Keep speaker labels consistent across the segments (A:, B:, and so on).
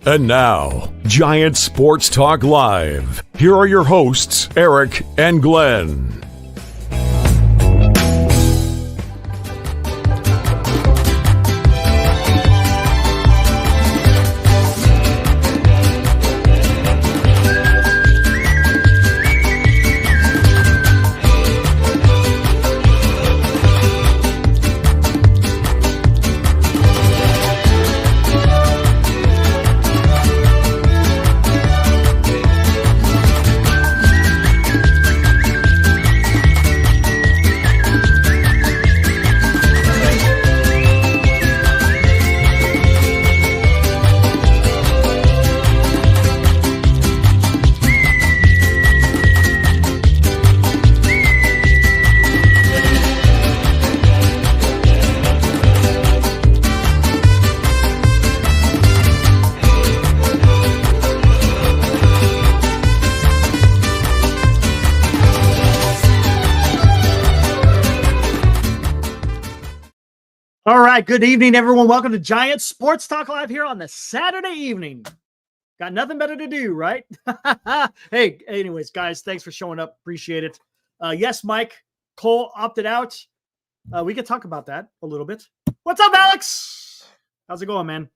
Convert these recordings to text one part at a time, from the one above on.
A: And now, Giants Sports Talk Live. Here are your hosts, Eric and Glenn.
B: All right, good evening, everyone. Welcome to Giants Sports Talk Live here on the Saturday evening. Got nothing better to do, right? Hey, anyways, guys, thanks for showing up. Appreciate it. Yes, Mike, Cole opted out. We could talk about that a little bit. What's up, Alex? How's it going, man?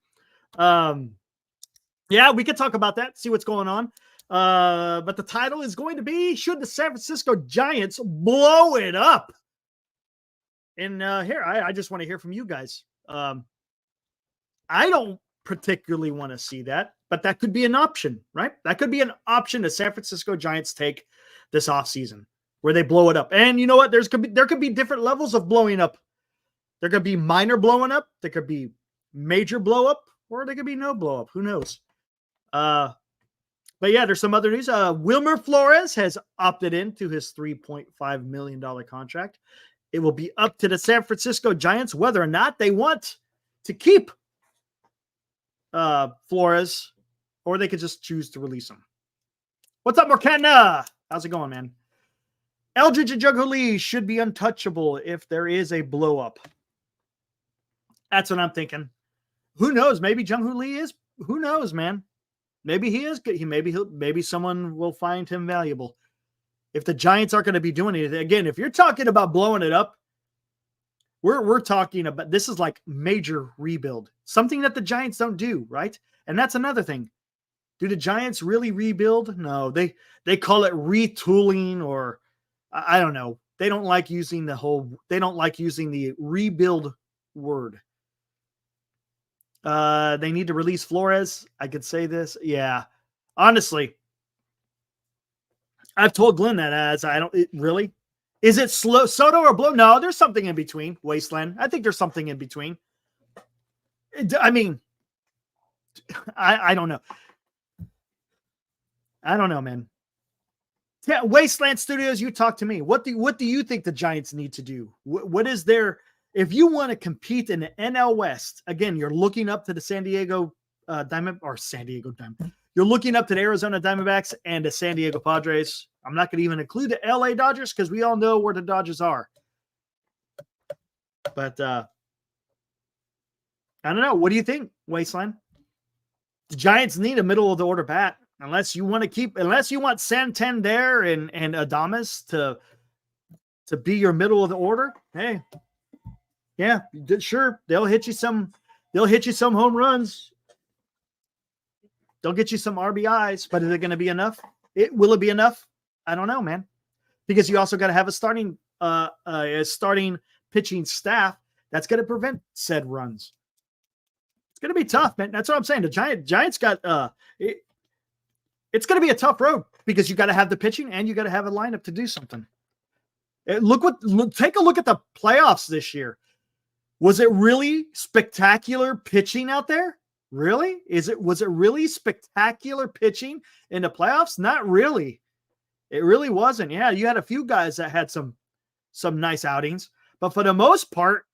B: Yeah, we could talk about that, see what's going on. But the title is going to be, should the San Francisco Giants blow it up? And here, I just want to hear from you guys. I don't particularly want to see that, but that could be an option, right? That could be an option the San Francisco Giants take this offseason, where they blow it up. And you know what? There could be different levels of blowing up. There could be minor blowing up. There could be major blow up, or there could be no blow up. Who knows? But yeah, there's some other news. Wilmer Flores has opted into his $3.5 million contract. It will be up to the San Francisco Giants whether or not they want to keep Flores, or they could just choose to release him. What's up, Morkana? How's it going, man? Eldridge and Jung-Hoo Lee should be untouchable if there is a blow-up. That's what I'm thinking. Who knows? Maybe Jung-Hoo Lee is. Who knows, man? Maybe he is good. Maybe someone will find him valuable. If the Giants aren't going to be doing anything, again, if you're talking about blowing it up, we're talking about, this is like major rebuild, something that the Giants don't do, right? And that's another thing. Do the Giants really rebuild? No, they call it retooling, or I don't know. They don't like using the rebuild word. They need to release Flores. I could say this. Yeah, honestly, I've told Glenn that really. Is it slow Soto or Blow? No, there's something in between. Wasteland. I think there's something in between. I mean, I don't know. I don't know, man. Yeah, Wasteland Studios, you talk to me. What do you think the Giants need to do? What is their, if you want to compete in the NL West, again, you're looking up to the San Diego Diamond. You're looking up to the Arizona Diamondbacks and the San Diego Padres. I'm not going to even include the LA Dodgers because we all know where the Dodgers are. But I don't know. What do you think, Wasteland? The Giants need a middle of the order bat, unless you want Santander and Adames to be your middle of the order. Hey, yeah, sure. They'll hit you some home runs. They'll get you some RBIs, but is it going to be enough? Will it be enough? I don't know, man. Because you also got to have a starting pitching staff that's going to prevent said runs. It's going to be tough, man. That's what I'm saying. The Giants got it's going to be a tough road because you got to have the pitching and you got to have a lineup to do something. Take a look at the playoffs this year. Was it really spectacular pitching out there? Really? Was it really spectacular pitching in the playoffs? Not really. It really wasn't. Yeah, you had a few guys that had some nice outings, but for the most part,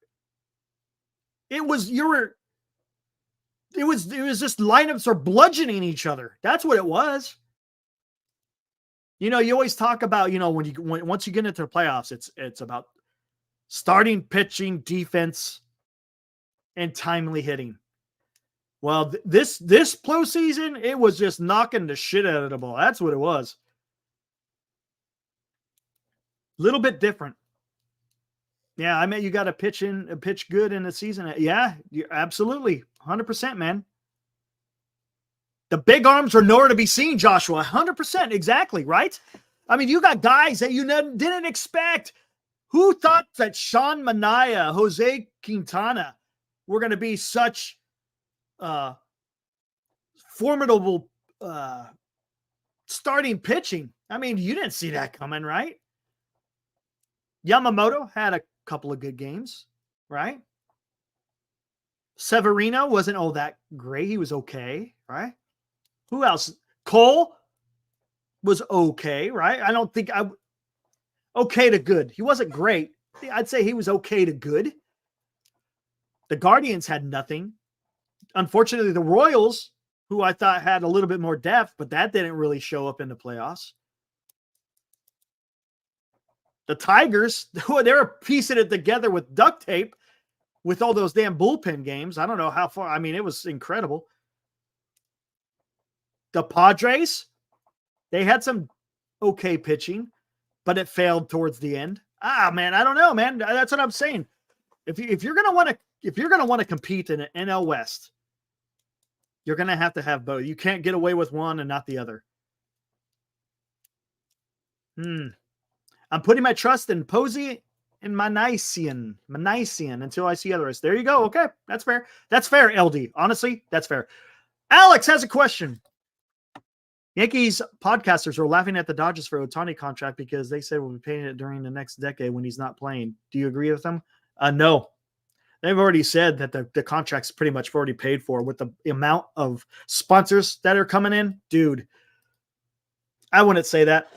B: it was just lineups are bludgeoning each other. That's what it was. You always talk about, once you get into the playoffs, it's about starting pitching, defense, and timely hitting. Well, this postseason, it was just knocking the shit out of the ball. That's what it was. Little bit different. Yeah, I mean, you got to pitch good in the season. Yeah, absolutely. 100%, man. The big arms are nowhere to be seen, Joshua. 100%. Exactly, right? I mean, you got guys that you didn't expect. Who thought that Sean Manaea, Jose Quintana were going to be such formidable starting pitching? I mean, you didn't see that coming, right? Yamamoto had a couple of good games, right? Severino wasn't all that great. He was okay, right? Who else? Cole was okay, right? I don't think okay to good. He wasn't great. I'd say he was okay to good. The Guardians had nothing. Unfortunately, the Royals, who I thought had a little bit more depth, but that didn't really show up in the playoffs. The Tigers, they were piecing it together with duct tape with all those damn bullpen games. I don't know how far. I mean, it was incredible. The Padres, they had some okay pitching, but it failed towards the end. Man, I don't know, man. That's what I'm saying. If you're gonna want to compete in an NL West, you're gonna have to have both. You can't get away with one and not the other. I'm putting my trust in Posey and Manaisian until I see others. There you go. Okay, that's fair. That's fair, LD. Honestly, that's fair. Alex has a question. Yankees podcasters are laughing at the Dodgers for Ohtani contract because they said we'll be paying it during the next decade when he's not playing. Do you agree with them? No. They've already said that the contract's pretty much already paid for with the amount of sponsors that are coming in. Dude, I wouldn't say that.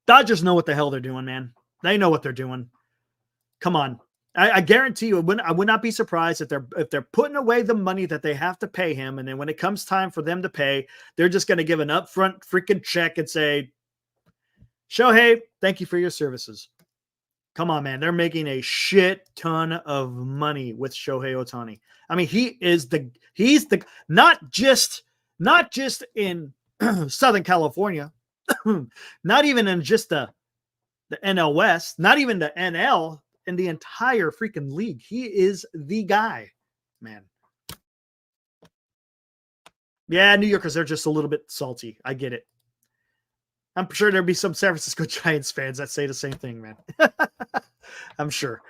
B: Dodgers know what the hell they're doing, man. They know what they're doing. Come on. I guarantee you, I would not be surprised if they're putting away the money that they have to pay him, and then when it comes time for them to pay, they're just going to give an upfront freaking check and say, Shohei, thank you for your services. Come on, man. They're making a shit ton of money with Shohei Ohtani. I mean, he's not just in Southern California, not even in just the NL West, not even the NL, in the entire freaking league. He is the guy, man. Yeah, New Yorkers are just a little bit salty. I get it. I'm sure there'll be some San Francisco Giants fans that say the same thing, man. I'm sure.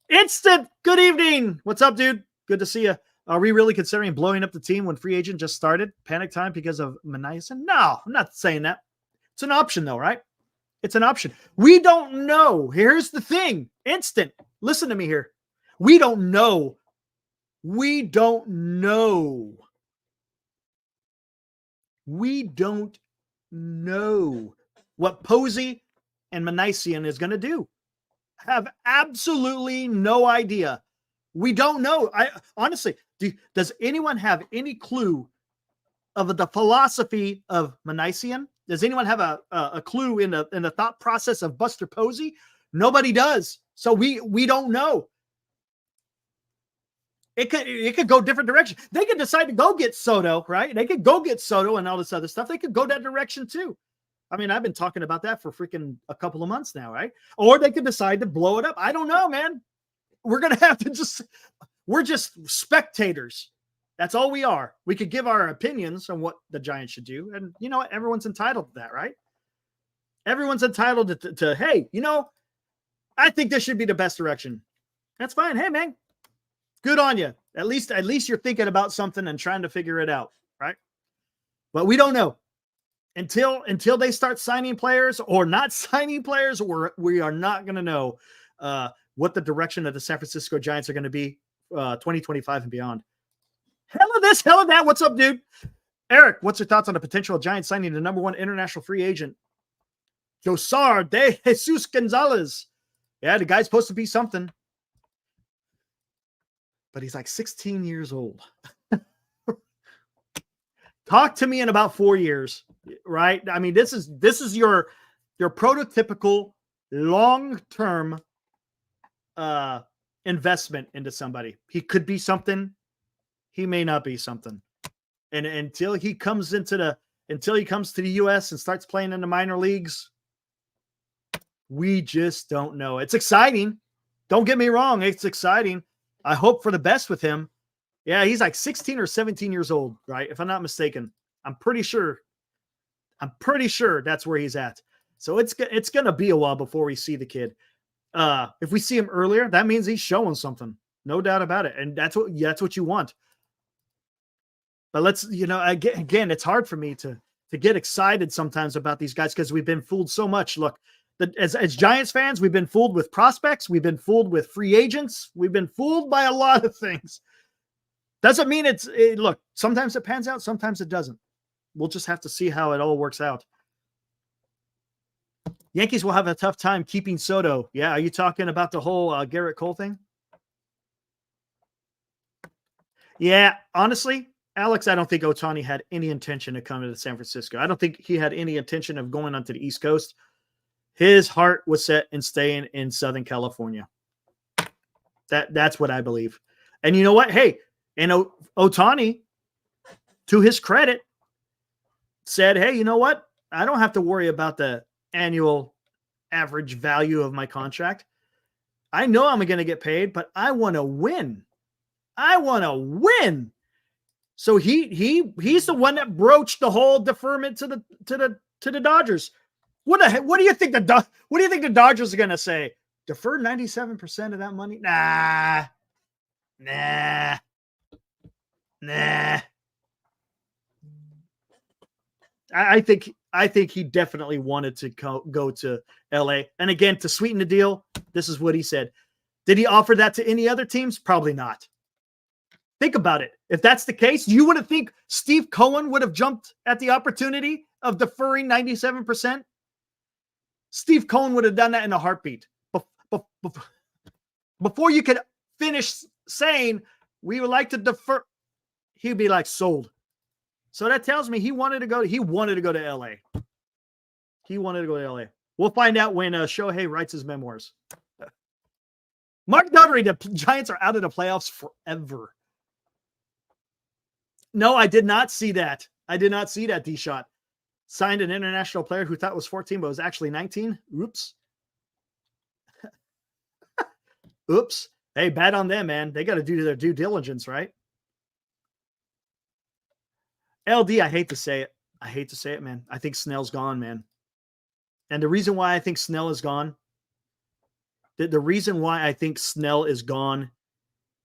B: Instant good evening. What's up, dude? Good to see you. Are we really considering blowing up the team when free agent just started? Panic time because of Manaison? No, I'm not saying that. It's an option, though, right? It's an option. We don't know. Here's the thing. Instant. Listen to me here. We don't know. We don't know. We don't know what Posey and Manaisian is going to do. Have absolutely no idea. We don't know. Honestly, does anyone have any clue of the philosophy of Manaisian? Does anyone have a clue in the thought process of Buster Posey? Nobody does. So we don't know. It could go different direction. They could decide to go get Soto, right? They could go get Soto and all this other stuff. They could go that direction too. I mean, I've been talking about that for freaking a couple of months now, right? Or they could decide to blow it up. I don't know, man. We're going to have to we're just spectators. That's all we are. We could give our opinions on what the Giants should do. And you know what? Everyone's entitled to that, right? Everyone's entitled to hey, I think this should be the best direction. That's fine. Hey, man, good on you. At least you're thinking about something and trying to figure it out, right? But we don't know. Until they start signing players or not signing players, we are not going to know what the direction of the San Francisco Giants are going to be 2025 and beyond. Hell of this, hell of that. What's up, dude? Eric, what's your thoughts on the potential Giants signing the number one international free agent, Josar de Jesus Gonzalez? Yeah, the guy's supposed to be something, but he's like 16 years old. Talk to me in about 4 years, right? I mean, this is your prototypical long-term investment into somebody. He could be something. he may not be something. And until he comes to the US and starts playing in the minor leagues, we just don't know. It's exciting. Don't get me wrong. It's exciting. I hope for the best with him. Yeah, he's like 16 or 17 years old, right? If I'm not mistaken. I'm pretty sure that's where he's at. So it's going to be a while before we see the kid. If we see him earlier, that means he's showing something. No doubt about it. And that's what you want. But let's, again, it's hard for me to get excited sometimes about these guys because we've been fooled so much. Look, as Giants fans, we've been fooled with prospects. We've been fooled with free agents. We've been fooled by a lot of things. Doesn't mean look, sometimes it pans out, sometimes it doesn't. We'll just have to see how it all works out. Yankees will have a tough time keeping Soto. Yeah, are you talking about the whole Garrett Cole thing? Yeah, honestly, Alex, I don't think Ohtani had any intention of coming to San Francisco. I don't think he had any intention of going onto the East Coast. His heart was set in staying in Southern California. That's what I believe. And you know what? Hey, and Ohtani, to his credit, said, hey, you know what? I don't have to worry about the annual average value of my contract. I know I'm going to get paid, but I want to win. I want to win. So he's the one that broached the whole deferment to the Dodgers. What do you think the Dodgers are going to say? Defer 97% of that money? Nah. I think he definitely wanted to go to LA. And again, to sweeten the deal, this is what he said. Did he offer that to any other teams? Probably not. Think about it. If that's the case, you wouldn't think Steve Cohen would have jumped at the opportunity of deferring 97%? Steve Cohen would have done that in a heartbeat. Before you could finish saying, we would like to defer, he'd be like, sold. So that tells me he wanted to go to LA. He wanted to go to LA. We'll find out when Shohei writes his memoirs. Mark Duggery, the Giants are out of the playoffs forever. No, I did not see that. D-Shot. Signed an international player who thought was 14, but was actually 19. Oops. Oops. Hey, bad on them, man. They got to do their due diligence, right? LD, I hate to say it, man. I think Snell's gone, man. And the reason why I think Snell is gone, the reason why I think Snell is gone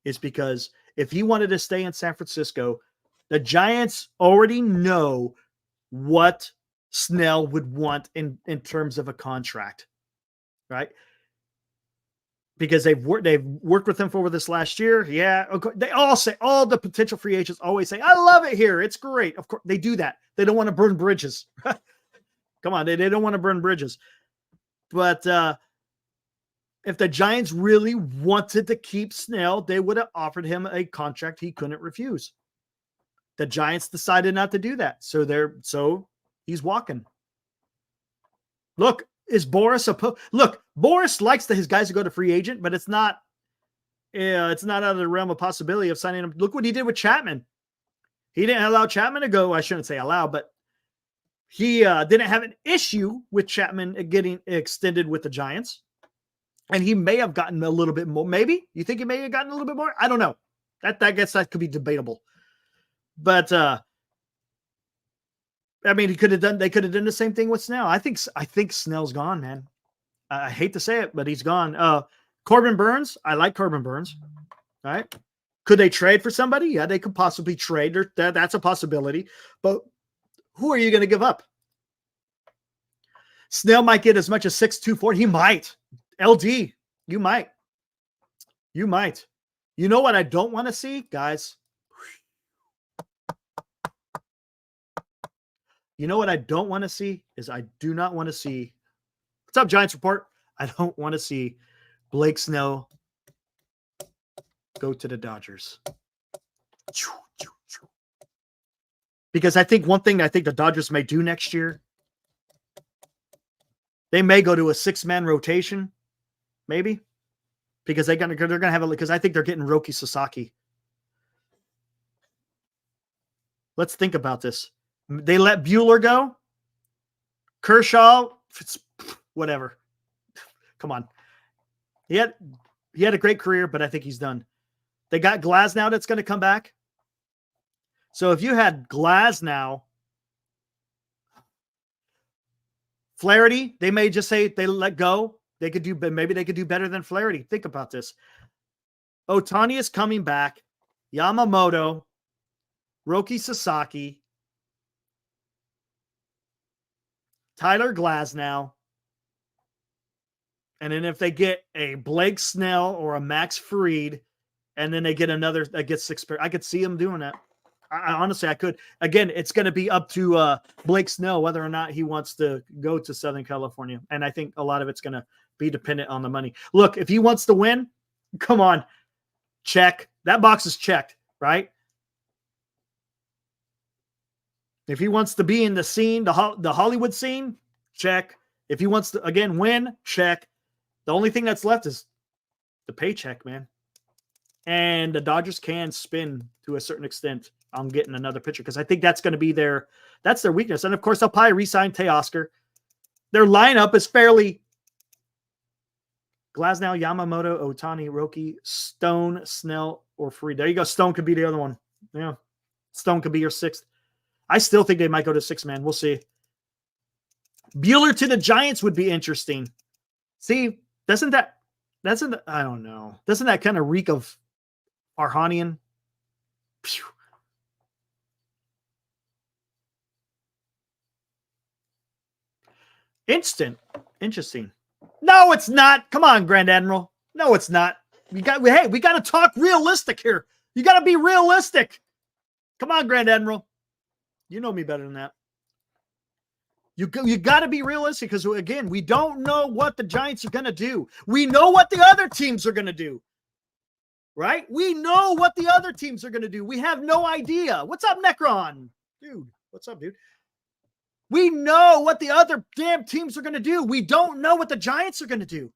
B: is because if he wanted to stay in San Francisco, the Giants already know what Snell would want in terms of a contract, right? Because they've worked with him for over this last year. Yeah. They all say, all the potential free agents always say, I love it here. It's great. Of course, they do that. They don't want to burn bridges. Come on. They don't want to burn bridges. But if the Giants really wanted to keep Snell, they would have offered him a contract he couldn't refuse. The Giants decided not to do that. So he's walking. Look, is Boris Boris likes his guys to go to free agent, but it's not out of the realm of possibility of signing him. Look what he did with Chapman. He didn't allow Chapman to go. I shouldn't say allow, but he didn't have an issue with Chapman getting extended with the Giants. And he may have gotten a little bit more. Maybe you think he may have gotten a little bit more. I don't know. I guess that could be debatable. But I mean, they could have done the same thing with Snell. I think Snell's gone, man. I hate to say it, but he's gone. Corbin Burns, I like Corbin Burns. All right. Could they trade for somebody? Yeah, they could possibly trade. That's a possibility. But who are you going to give up? Snell might get as much as 6.24. He might. LD, you might. You might. You know what I don't want to see, guys? You know what I don't want to see is I do not want to see. What's up, Giants Report? I don't want to see Blake Snell go to the Dodgers. Because I think one thing the Dodgers may do next year, they may go to a 6-man rotation, maybe, because they're gonna have because I think they're getting Roki Sasaki. Let's think about this. They let Buehler go. Kershaw, whatever. Come on. He had a great career, but I think he's done. They got Glasnow that's going to come back. So if you had Glasnow, Flaherty, they may just say they let go. Maybe they could do better than Flaherty. Think about this. Ohtani is coming back. Yamamoto, Roki Sasaki, Tyler Glasnow. And then if they get a Blake Snell or a Max Fried, and then they get another that gets 6 pairs, I could see them doing that. I honestly, I could. Again, it's going to be up to Blake Snell whether or not he wants to go to Southern California. And I think a lot of it's going to be dependent on the money. Look, if he wants to win, come on, check. That box is checked, right? If he wants to be in the scene, the Hollywood scene, check. If he wants to, again, win, check. The only thing that's left is the paycheck, man. And the Dodgers can spin to a certain extent on getting another pitcher because I think that's going to be their weakness. And, of course, they'll probably re-sign Teoscar. Their lineup is fairly Glasnow, Yamamoto, Ohtani, Roki, Stone, Snell, or Fried. There you go. Stone could be the other one. Yeah. Stone could be your 6th. I still think they might go to 6-man. We'll see. Buehler to the Giants would be interesting. See, I don't know. Doesn't that kind of reek of Arhanian? Phew. Interesting. No, it's not. Come on, Grand Admiral. No, it's not. We got to talk realistic here. You got to be realistic. Come on, Grand Admiral. You know me better than that. You got to be realistic because, again, we don't know what the Giants are going to do. We know what the other teams are going to do, right? We know what the other teams are going to do. We have no idea. What's up, Necron? Dude, what's up, dude? We know what the other damn teams are going to do. We don't know what the Giants are going to do.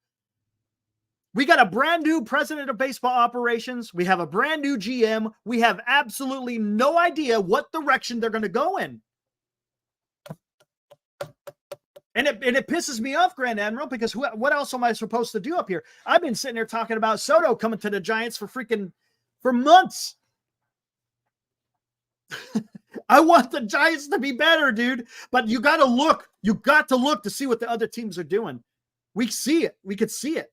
B: We got a brand new president of baseball operations. We have a brand new GM. We have absolutely no idea what direction they're going to go in. And it pisses me off, Grand Admiral, because what else am I supposed to do up here? I've been sitting there talking about Soto coming to the Giants for months. I want the Giants to be better, dude. But you got to look. You got to look to see what the other teams are doing. We see it. We could see it.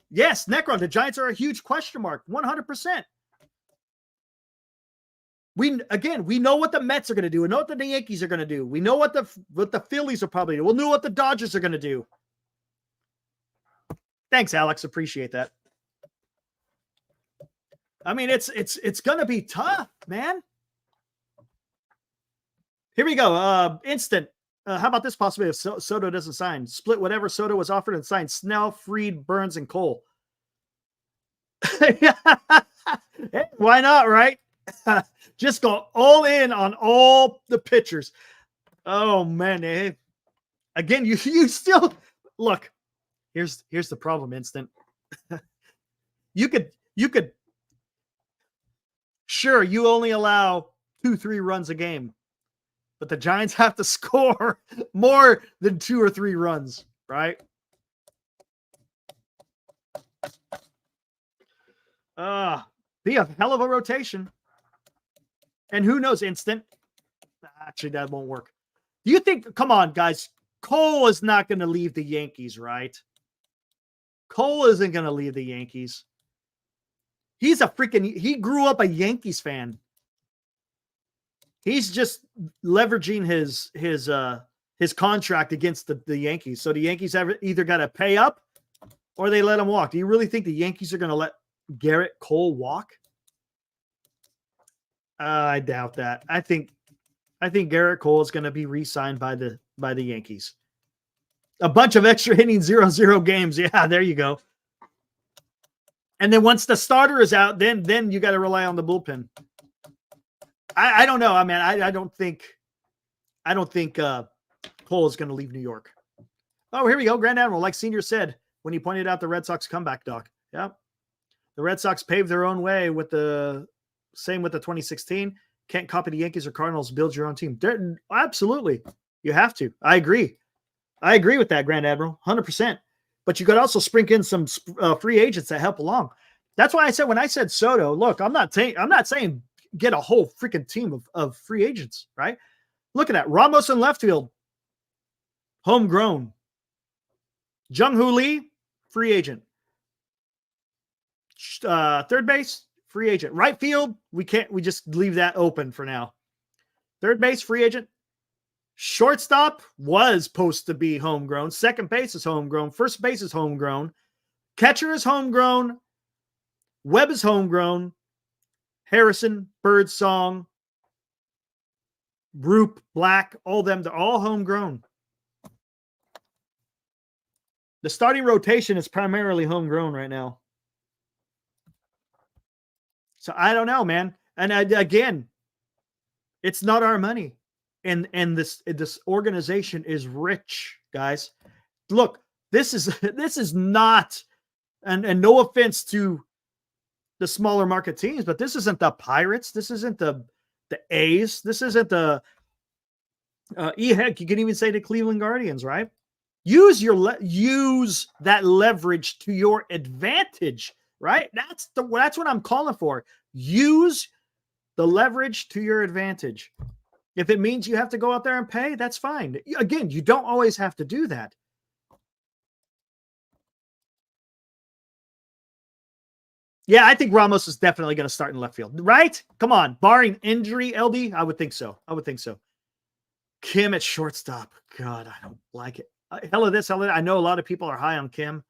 B: Yes, Necron, the Giants are a huge question mark. 100%. We know what the Mets are going to do. We know what the Yankees are going to do. We know what the Phillies are probably doing. We'll know what the Dodgers are going to do. Thanks, Alex. Appreciate that. I mean, it's going to be tough, man. Here we go. Instant. How about this possibility if Soto doesn't sign? Split whatever Soto was offered and sign Snell, Fried, Burns, and Cole. Hey, why not, right? Just go all in on all the pitchers. Oh, man. Again, you still... Look, here's the problem, Instant. You could... Sure, you only allow 2-3 runs a game. But the Giants have to score more than 2 or 3 runs, right? Be a hell of a rotation. And who knows, Instant? Actually, that won't work. Do you think, come on, guys, Cole is not going to leave the Yankees, right? Cole isn't going to leave the Yankees. He grew up a Yankees fan. He's just leveraging his contract against the Yankees. So the Yankees either got to pay up or they let him walk. Do you really think the Yankees are going to let Garrett Cole walk? I doubt that. I think Garrett Cole is going to be re-signed by the Yankees. A bunch of extra inning 0-0 games. Yeah, there you go. And then once the starter is out, then you got to rely on the bullpen. I don't know. I mean, I don't think Cole is going to leave New York. Oh, here we go. Grand Admiral, like Senior said when he pointed out the Red Sox comeback, Doc. Yeah. The Red Sox paved their own way with the 2016. can't copy the Yankees or Cardinals, build your own team. Absolutely. You have to. I agree. I agree with that, Grand Admiral, 100%. But you could also sprinkle in some free agents that help along. That's why I said, when I said Soto, look, I'm not saying get a whole freaking team of free agents, right? Look at that. Ramos in left field, homegrown. Jung-Hoo Lee, free agent. Third base, free agent. Right field, we just leave that open for now. Third base, free agent. Shortstop was supposed to be homegrown. Second base is homegrown. First base is homegrown. Catcher is homegrown. Webb is homegrown. Harrison, Birdsong, Roop, Black, all them, they're all homegrown. The starting rotation is primarily homegrown right now. So I don't know, man. And again, it's not our money. And this organization is rich, guys. Look, this is not, and no offense to the smaller market teams, but this isn't the Pirates. This isn't the A's. This isn't the heck, you can even say the Cleveland Guardians, right? Use that leverage to your advantage, right? That's what I'm calling for. Use the leverage to your advantage. If it means you have to go out there and pay, that's fine. Again, you don't always have to do that. Yeah, I think Ramos is definitely going to start in left field, right? Come on, barring injury, LD, I would think so. Kim at shortstop. God, I don't like it. Hell of this, hell of that. I know a lot of people are high on Kim.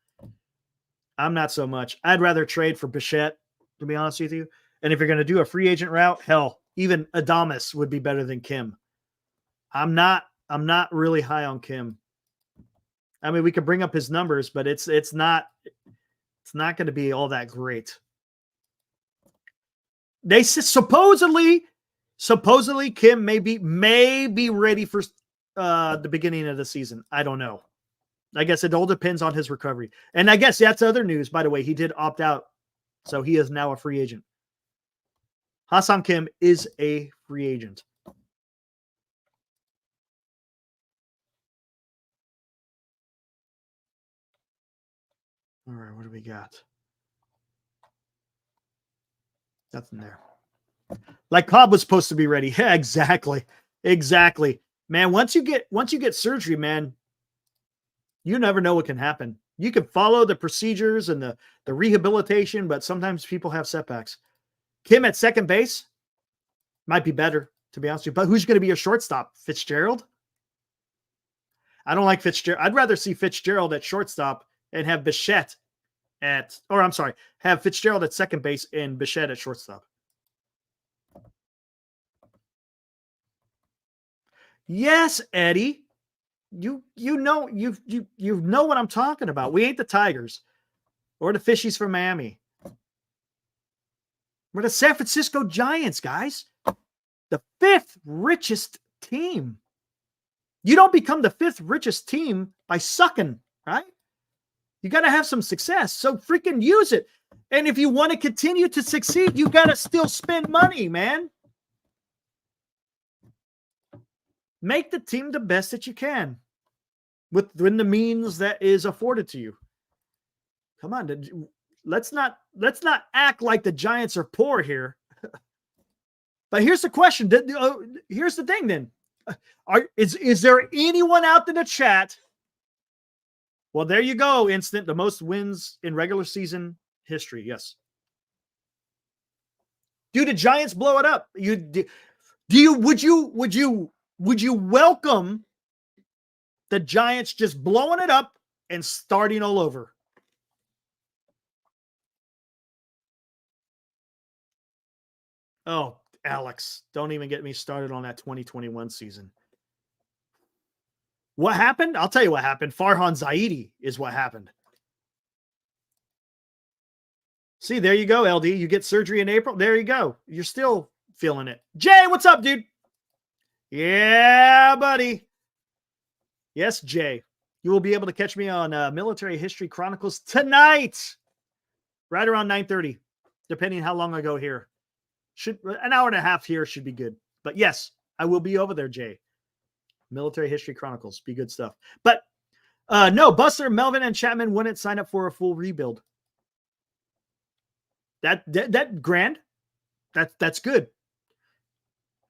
B: I'm not so much. I'd rather trade for Bichette, to be honest with you. And if you're going to do a free agent route, hell, even Adames would be better than Kim. I'm not really high on Kim. I mean, we could bring up his numbers, but it's not going to be all that great. They supposedly Kim may be ready for the beginning of the season. I don't know. I guess it all depends on his recovery. And I guess that's other news, by the way. He did opt out, so he is now a free agent. Ha-Seong Kim is a free agent. All right, what do we got? Nothing there. Like Cobb was supposed to be ready. Yeah, exactly. Man, once you get surgery, man, you never know what can happen. You can follow the procedures and the rehabilitation, but sometimes people have setbacks. Kim at second base might be better, to be honest with you. But who's going to be your shortstop? Fitzgerald? I don't like Fitzgerald. I'd rather see Fitzgerald at shortstop and have Bichette have Fitzgerald at second base and Bichette at shortstop. Yes, Eddie. You know what I'm talking about. We ain't the Tigers or the Fishies from Miami. We're the San Francisco Giants, guys. The fifth richest team. You don't become the fifth richest team by sucking, right? You got to have some success. So freaking use it. And if you want to continue to succeed, you got to still spend money, man. Make the team the best that you can within the means that is afforded to you. Come on, let's not act like the Giants are poor here. But here's the question. Here's the thing then. Is there anyone out in the chat? Well, there you go. Instant, the most wins in regular season history. Yes. Do the Giants blow it up? Would you welcome the Giants just blowing it up and starting all over? Oh, Alex, don't even get me started on that 2021 season. What happened? I'll tell you what happened. Farhan Zaidi is what happened. See, there you go, LD. You get surgery in April. There you go. You're still feeling it. Jay, what's up, dude? Yeah, buddy. Yes, Jay. You will be able to catch me on Military History Chronicles tonight, right around 9:30, depending how long I go here. An hour and a half here should be good. But yes, I will be over there, Jay. Military History Chronicles. Be good stuff. But no, Buster, Melvin, and Chapman wouldn't sign up for a full rebuild. That grand, that's good.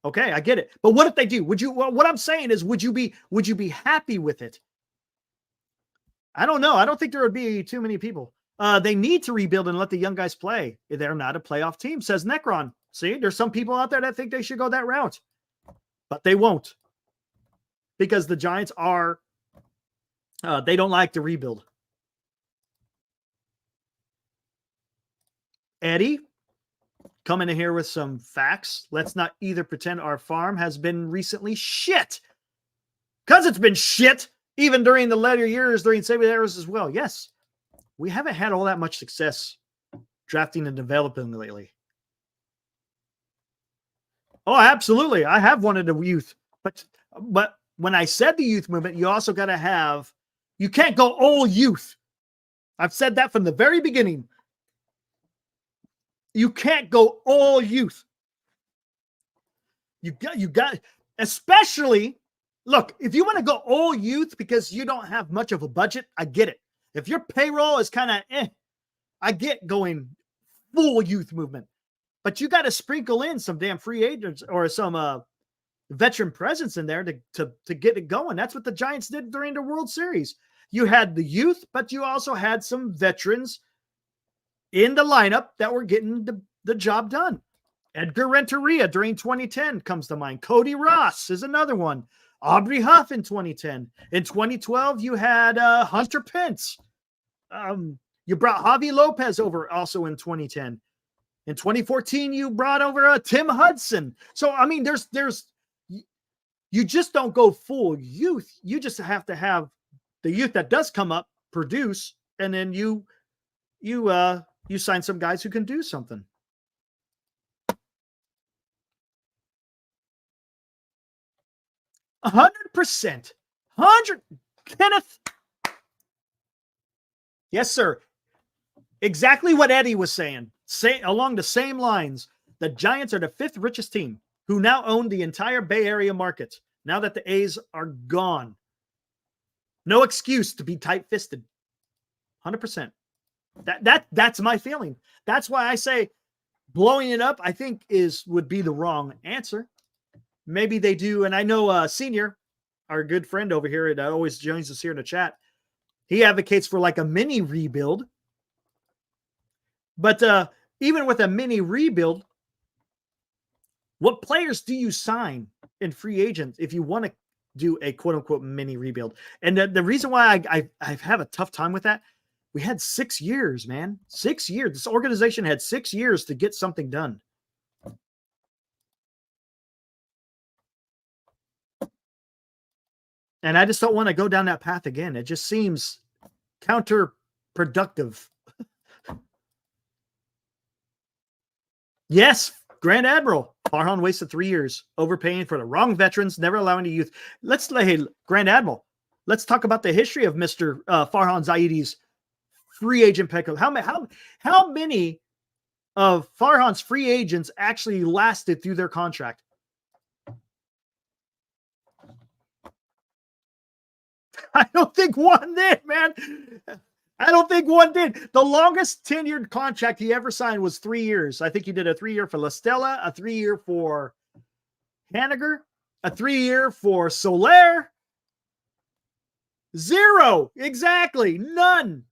B: Okay, I get it. But what if they do? What I'm saying is, would you be happy with it? I don't know. I don't think there would be too many people. They need to rebuild and let the young guys play. They're not a playoff team, says Necron. See, there's some people out there that think they should go that route, but they won't, because the Giants are, they don't like to rebuild. Eddie, coming in here with some facts. Let's not either pretend our farm has been recently shit, because it's been shit even during the later years, during Saban eras as well. Yes, we haven't had all that much success drafting and developing lately. Oh, absolutely. I have wanted a youth, but when I said the youth movement, you also got to have, you can't go all youth. I've said that from the very beginning. You can't go all youth. You got, especially, look, if you want to go all youth because you don't have much of a budget, I get it. If your payroll is kind of I get going full youth movement. But you got to sprinkle in some damn free agents or some veteran presence in there to get it going. That's what the Giants did during the World Series. You had the youth, but you also had some veterans in the lineup that were getting the job done. Edgar Renteria during 2010 comes to mind. Cody Ross is another one. Aubrey Huff in 2010. In 2012, you had Hunter Pence. You brought Javi Lopez over also in 2010. In 2014, you brought over Tim Hudson. So, I mean, you just don't go full youth. You just have to have the youth that does come up, produce, and then you sign some guys who can do something. $100%. Kenneth. Yes, sir. Exactly what Eddie was saying. Along the same lines, the Giants are the 5th richest team who now own the entire Bay Area market now that the A's are gone. No excuse to be tight-fisted. 100%. That's my feeling. That's why I say blowing it up, I think would be the wrong answer. Maybe they do, and I know Senior, our good friend over here, that always joins us here in the chat, he advocates for like a mini rebuild. But even with a mini rebuild, what players do you sign in free agents if you want to do a quote-unquote mini rebuild? And the reason why I have a tough time with that, we had 6 years, man. 6 years. This organization had 6 years to get something done. And I just don't want to go down that path again. It just seems counterproductive. Yes, Grand Admiral. Farhan wasted 3 years overpaying for the wrong veterans, never allowing the youth. Hey, Grand Admiral, let's talk about the history of Mr. Farhan Zaidi's free agent pickup. How many of Farhan's free agents actually lasted through their contract? I don't think one did, man. I don't think one did. The longest tenured contract he ever signed was 3 years. I think he did a 3-year for La Stella, a 3-year for Haniger, a 3-year for Soler. 0. Exactly. None.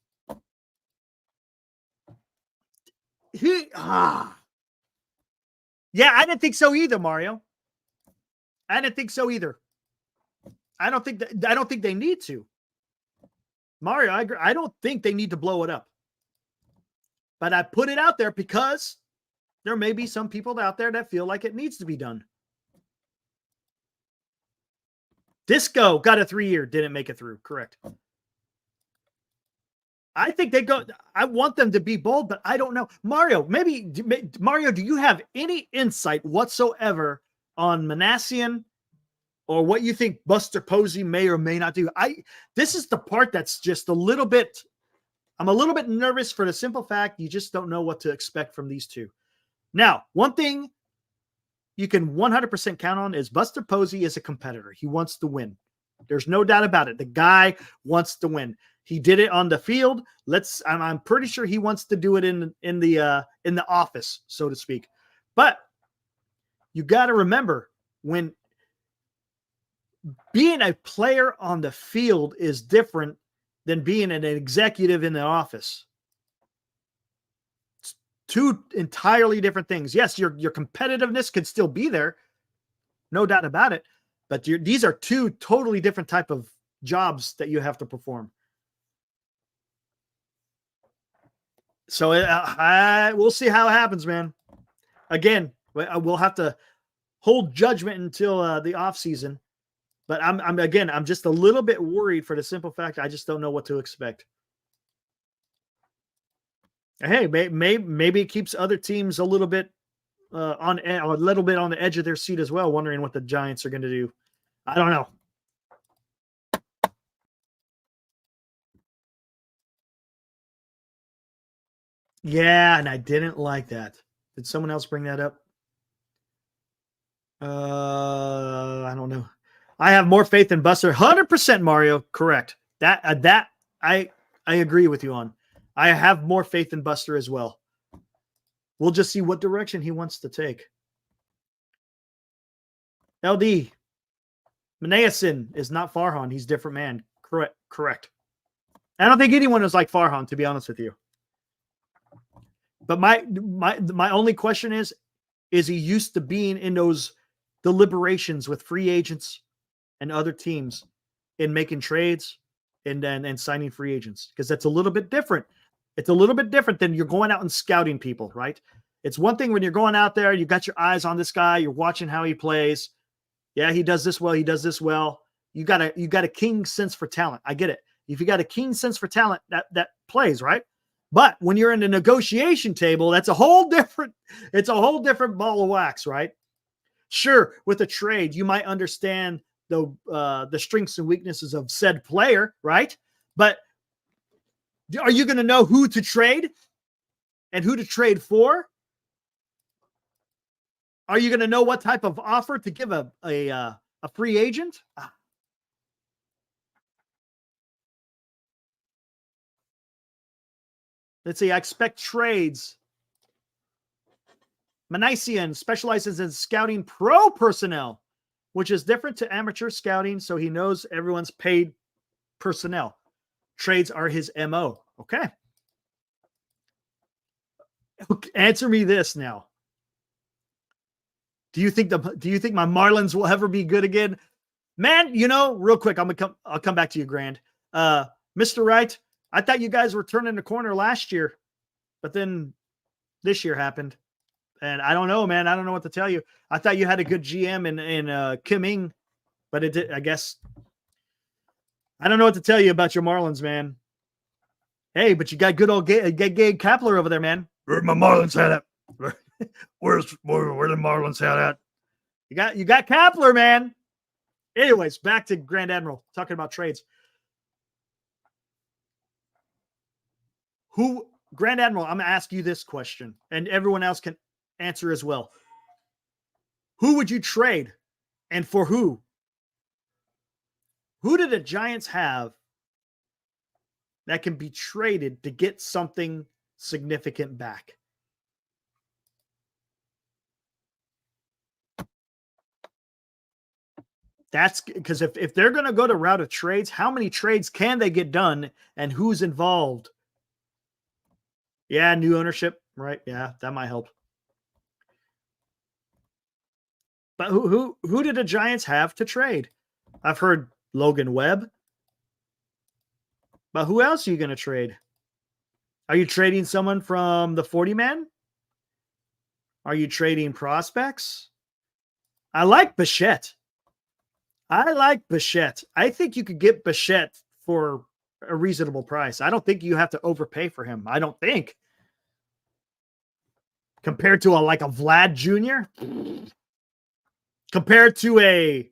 B: Yeah, I didn't think so either, Mario. I didn't think so either. I don't think they need to. Mario, I agree. I don't think they need to blow it up. But I put it out there because there may be some people out there that feel like it needs to be done. Disco got a 3-year, didn't make it through. Correct. I think I want them to be bold, but I don't know. Mario, do you have any insight whatsoever on Manassian or what you think Buster Posey may or may not do? This is the part that's just I'm a little bit nervous for the simple fact you just don't know what to expect from these two. Now, one thing you can 100% count on is Buster Posey is a competitor. He wants to win. There's no doubt about it. The guy wants to win. He did it on the field. I'm pretty sure he wants to do it in the office, so to speak. But you got to remember, when being a player on the field is different than being an executive in the office. It's two entirely different things. Yes, your competitiveness could still be there, no doubt about it. But these are two totally different type of jobs that you have to perform. So we'll see how it happens, man. Again, we'll have to hold judgment until the offseason. But I'm just a little bit worried for the simple fact I just don't know what to expect. Hey, maybe it keeps other teams a little bit on the edge of their seat as well, wondering what the Giants are going to do. I don't know. Yeah, and I didn't like that. Did someone else bring that up? I don't know. I have more faith in Buster. 100% Mario. Correct. That I agree with you on. I have more faith in Buster as well. We'll just see what direction he wants to take. LD. Manayasin is not Farhan. He's a different man. Correct. I don't think anyone is like Farhan, to be honest with you. But my only question is he used to being in those deliberations with free agents and other teams in making trades and signing free agents? Because that's a little bit different. It's a little bit different than you're going out and scouting people, right? It's one thing when you're going out there, you got your eyes on this guy, you're watching how he plays. Yeah, he does this well, he does this well. You got a keen sense for talent. I get it. If you got a keen sense for talent, that plays, right? But when you're in the negotiation table, it's a whole different ball of wax, right? Sure, with a trade, you might understand the strengths and weaknesses of said player, right? But are you going to know who to trade and who to trade for? Are you going to know what type of offer to give a free agent? Let's see. I expect trades. Manisian specializes in scouting pro personnel, which is different to amateur scouting, so he knows everyone's paid personnel. Trades are his MO. Okay. Answer me this now. Do you think my Marlins will ever be good again? Man, real quick, I'll come back to you, Grand. Mr. Wright, I thought you guys were turning the corner last year, but then this year happened. And I don't know, man. I don't know what to tell you. I thought you had a good GM in Kim Ing, but it did, I guess. I don't know what to tell you about your Marlins, man. Hey, but you got good old Gabe Kapler over there, man. Where's my Marlins hat at? Where the Marlins hat at? You got Kapler, man. Anyways, back to Grand Admiral talking about trades. Grand Admiral, I'm going to ask you this question, and everyone else can answer as well. Who would you trade and for who? Who do the Giants have that can be traded to get something significant back? That's because if they're going to go to route of trades, how many trades can they get done and who's involved? Yeah, new ownership, right? Yeah, that might help. But who did the Giants have to trade? I've heard Logan Webb. But who else are you going to trade? Are you trading someone from the 40-man? Are you trading prospects? I like Bichette. I think you could get Bichette for a reasonable price. I don't think you have to overpay for him. I don't think. Compared to a Vlad Jr., compared to a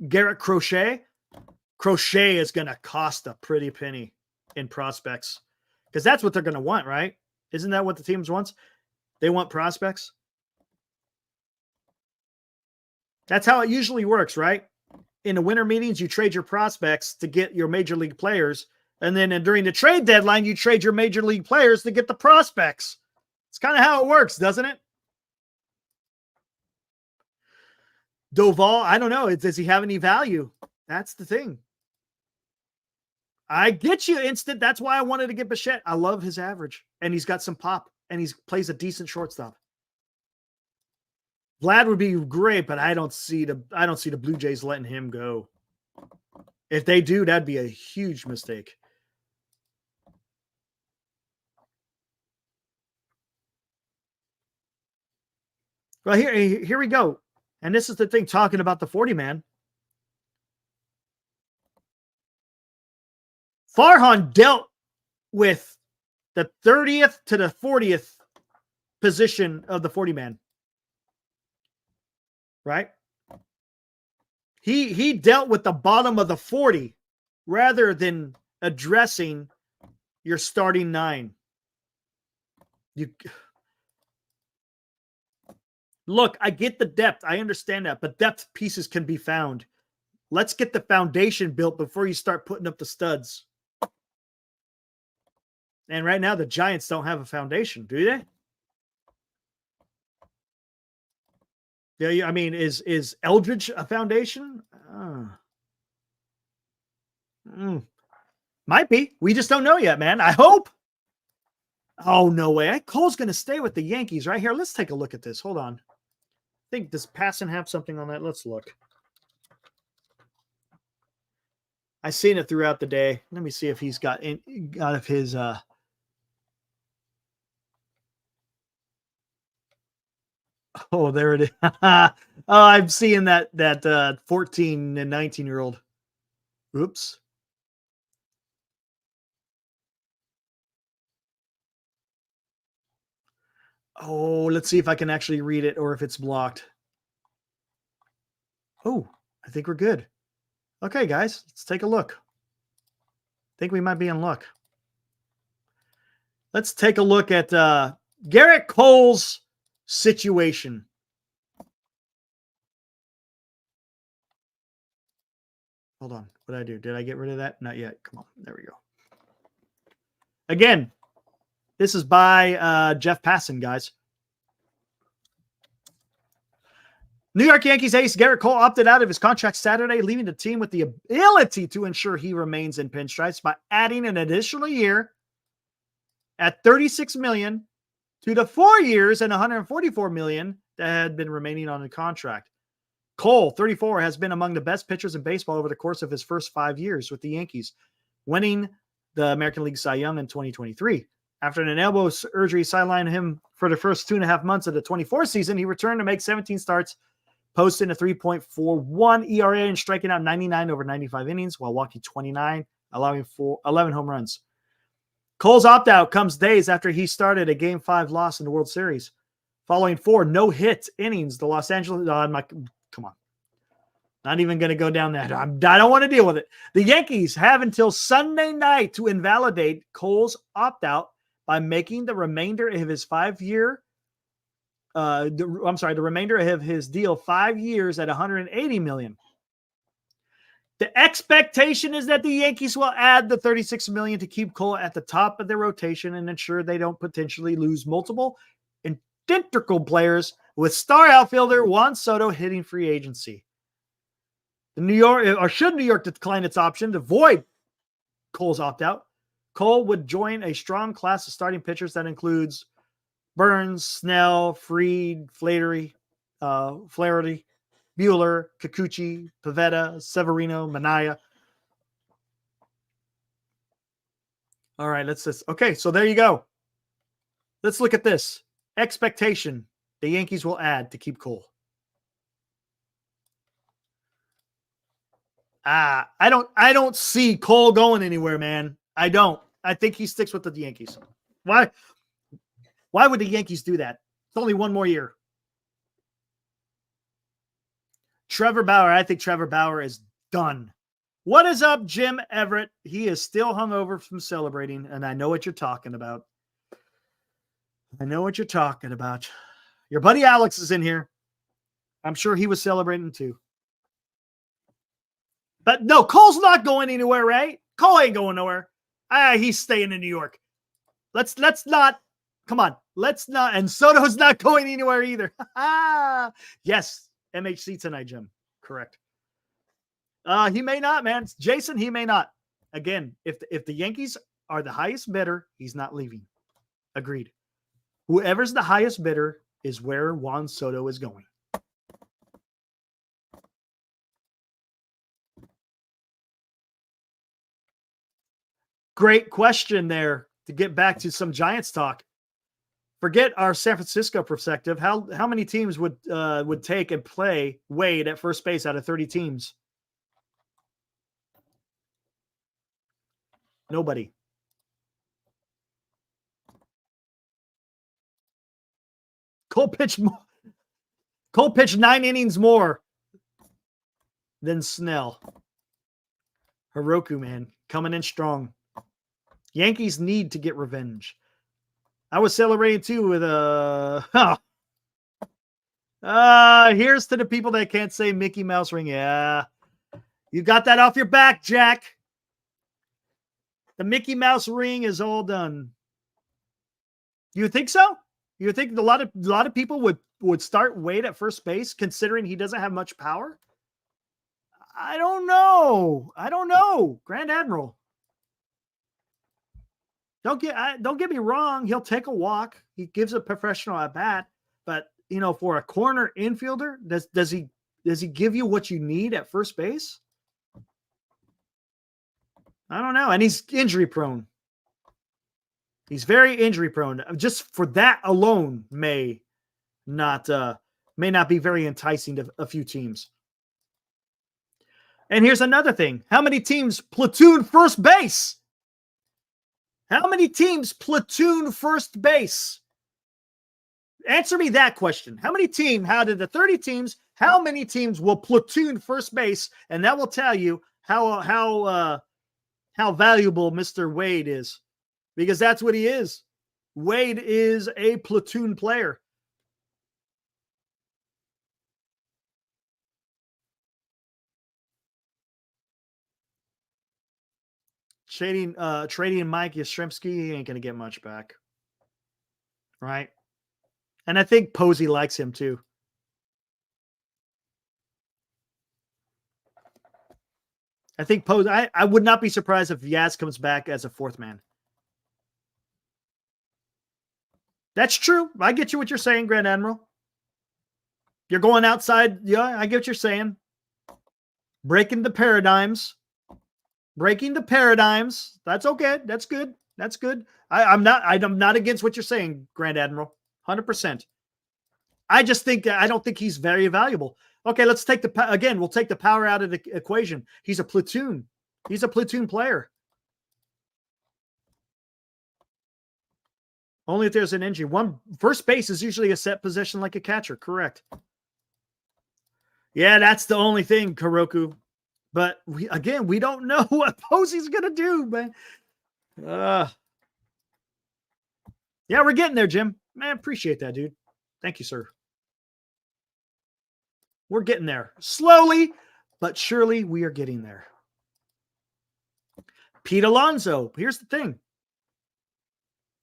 B: Garrett Crochet is going to cost a pretty penny in prospects because that's what they're going to want, right? Isn't that what the teams want? They want prospects. That's how it usually works, right? In the winter meetings, you trade your prospects to get your major league players. And then during the trade deadline, you trade your major league players to get the prospects. It's kind of how it works, doesn't it? Doval, I don't know. Does he have any value? That's the thing. I get you, Instant. That's why I wanted to get Bichette. I love his average, and he's got some pop, and he plays a decent shortstop. Vlad would be great, but I don't see the Blue Jays letting him go. If they do, that'd be a huge mistake. Well, here we go. And this is the thing, talking about the 40-man. Farhan dealt with the 30th to the 40th position of the 40-man. Right? He dealt with the bottom of the 40 rather than addressing your starting 9. Look, I get the depth. I understand that, but depth pieces can be found. Let's get the foundation built before you start putting up the studs. And right now, the Giants don't have a foundation, do they? Yeah, I mean, is Eldridge a foundation? Might be. We just don't know yet, man. I hope. Oh, no way. Cole's going to stay with the Yankees right here. Let's take a look at this. Hold on. I think, does Passan have something on that? Let's look. I've seen it throughout the day. Let me see if he's got out of his oh, there it is. Oh, I'm seeing that 14 and 19-year-old. Oops. Oh, let's see if I can actually read it or if it's blocked. Oh, I think we're good. Okay, guys, let's take a look. I think we might be in luck. Let's take a look at Garrett Cole's situation. Hold on. What did I do? Did I get rid of that? Not yet. Come on. There we go. Again, this is by Jeff Passan, guys. New York Yankees ace Garrett Cole opted out of his contract Saturday, leaving the team with the ability to ensure he remains in pinstripes by adding an additional year at $36 million to the 4 years and $144 million that had been remaining on the contract. Cole, 34, has been among the best pitchers in baseball over the course of his first 5 years with the Yankees, winning the American League Cy Young in 2023. After an elbow surgery sidelined him for the first 2.5 months of the 24 season, he returned to make 17 starts, posting a 3.41 ERA and striking out 99 over 95 innings while walking 29, allowing 11 home runs. Cole's opt-out comes days after he started a Game 5 loss in the World Series. Following 4 no-hit innings, the Los Angeles... come on. Not even going to go down that. I don't want to deal with it. The Yankees have until Sunday night to invalidate Cole's opt-out by making the remainder of his 5-year... the remainder of his deal 5 years at $180 million. The expectation is that the Yankees will add the $36 million to keep Cole at the top of their rotation and ensure they don't potentially lose multiple identical players with star outfielder Juan Soto hitting free agency. Should New York decline its option to avoid Cole's opt-out, Cole would join a strong class of starting pitchers that includes Burns, Snell, Fried, Flaherty, Bueller, Kikuchi, Pivetta, Severino, Minaya. All right, okay, so there you go. Let's look at this. Expectation the Yankees will add to keep Cole. I don't see Cole going anywhere, man. I don't. I think he sticks with the Yankees. Why would the Yankees do that? It's only one more year. Trevor Bauer. I think Trevor Bauer is done. What is up, Jim Everett? He is still hungover from celebrating, and I know what you're talking about. Your buddy Alex is in here. I'm sure he was celebrating too. But no, Cole's not going anywhere, right? Cole ain't going nowhere. He's staying in New York. Let's not. Come on. Let's not. And Soto's not going anywhere either. Yes. MHC tonight, Jim. Correct. He may not, man. Jason, he may not. Again, if the Yankees are the highest bidder, he's not leaving. Agreed. Whoever's the highest bidder is where Juan Soto is going. Great question there to get back to some Giants talk. Forget our San Francisco perspective. How many teams would take and play Wade at first base out of 30 teams? Nobody. Cole pitched 9 innings more than Snell. Hiroku, man, coming in strong. Yankees need to get revenge. I was celebrating too with here's to the people that can't say Mickey Mouse ring. Yeah. You got that off your back, Jack. The Mickey Mouse ring is all done. You think so? You think a lot of people would start Wade at first base considering he doesn't have much power? I don't know. Grand Admiral. Don't get me wrong. He'll take a walk. He gives a professional at bat, but for a corner infielder, does he give you what you need at first base? I don't know. And he's injury prone. He's very injury prone. Just for that alone may not be very enticing to a few teams. And here's another thing. How many teams platoon first base? How many teams platoon first base? Answer me that question. How many teams, out of the 30 teams, how many teams will platoon first base? And that will tell you how valuable Mr. Wade is. Because that's what he is. Wade is a platoon player. Trading Mike Yastrzemski, he ain't gonna get much back. Right? And I think Posey likes him too. I think Posey, I would not be surprised if Yaz comes back as a fourth man. That's true. I get you what you're saying, Grand Admiral. You're going outside. Yeah, I get what you're saying. Breaking the paradigms. That's okay. That's good. I'm not against what you're saying, Grand Admiral. 100%. I don't think he's very valuable. Okay, we'll take the power out of the equation. He's a platoon player. Only if there's an injury. First base is usually a set position like a catcher. Correct. Yeah, that's the only thing, Kuroku. But we don't know what Posey's going to do, man. Yeah, we're getting there, Jim. Man, appreciate that, dude. Thank you, sir. We're getting there. Slowly, but surely we are getting there. Pete Alonso. Here's the thing.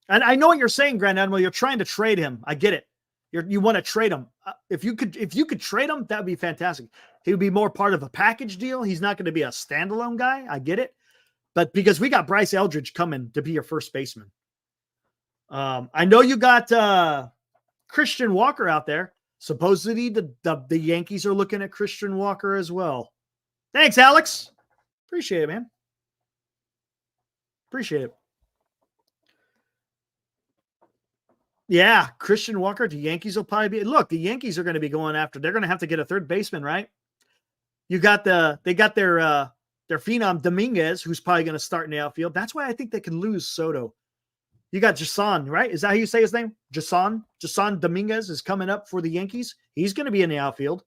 B: And I know what you're saying, Grand Admiral. You're trying to trade him. I get it. You want to trade him. If you could trade him, that'd be fantastic. He would be more part of a package deal. He's not going to be a standalone guy. I get it. But because we got Bryce Eldridge coming to be your first baseman. I know you got Christian Walker out there. Supposedly the Yankees are looking at Christian Walker as well. Thanks, Alex. Appreciate it, man. Appreciate it. Yeah, Christian Walker, the Yankees will probably be. Look, the Yankees are going to be going after. They're going to have to get a third baseman, right? They got their phenom Dominguez, who's probably going to start in the outfield. That's why I think they can lose Soto. You got Jason, right? Is that how you say his name? Jason Dominguez is coming up for the Yankees. He's going to be in the outfield.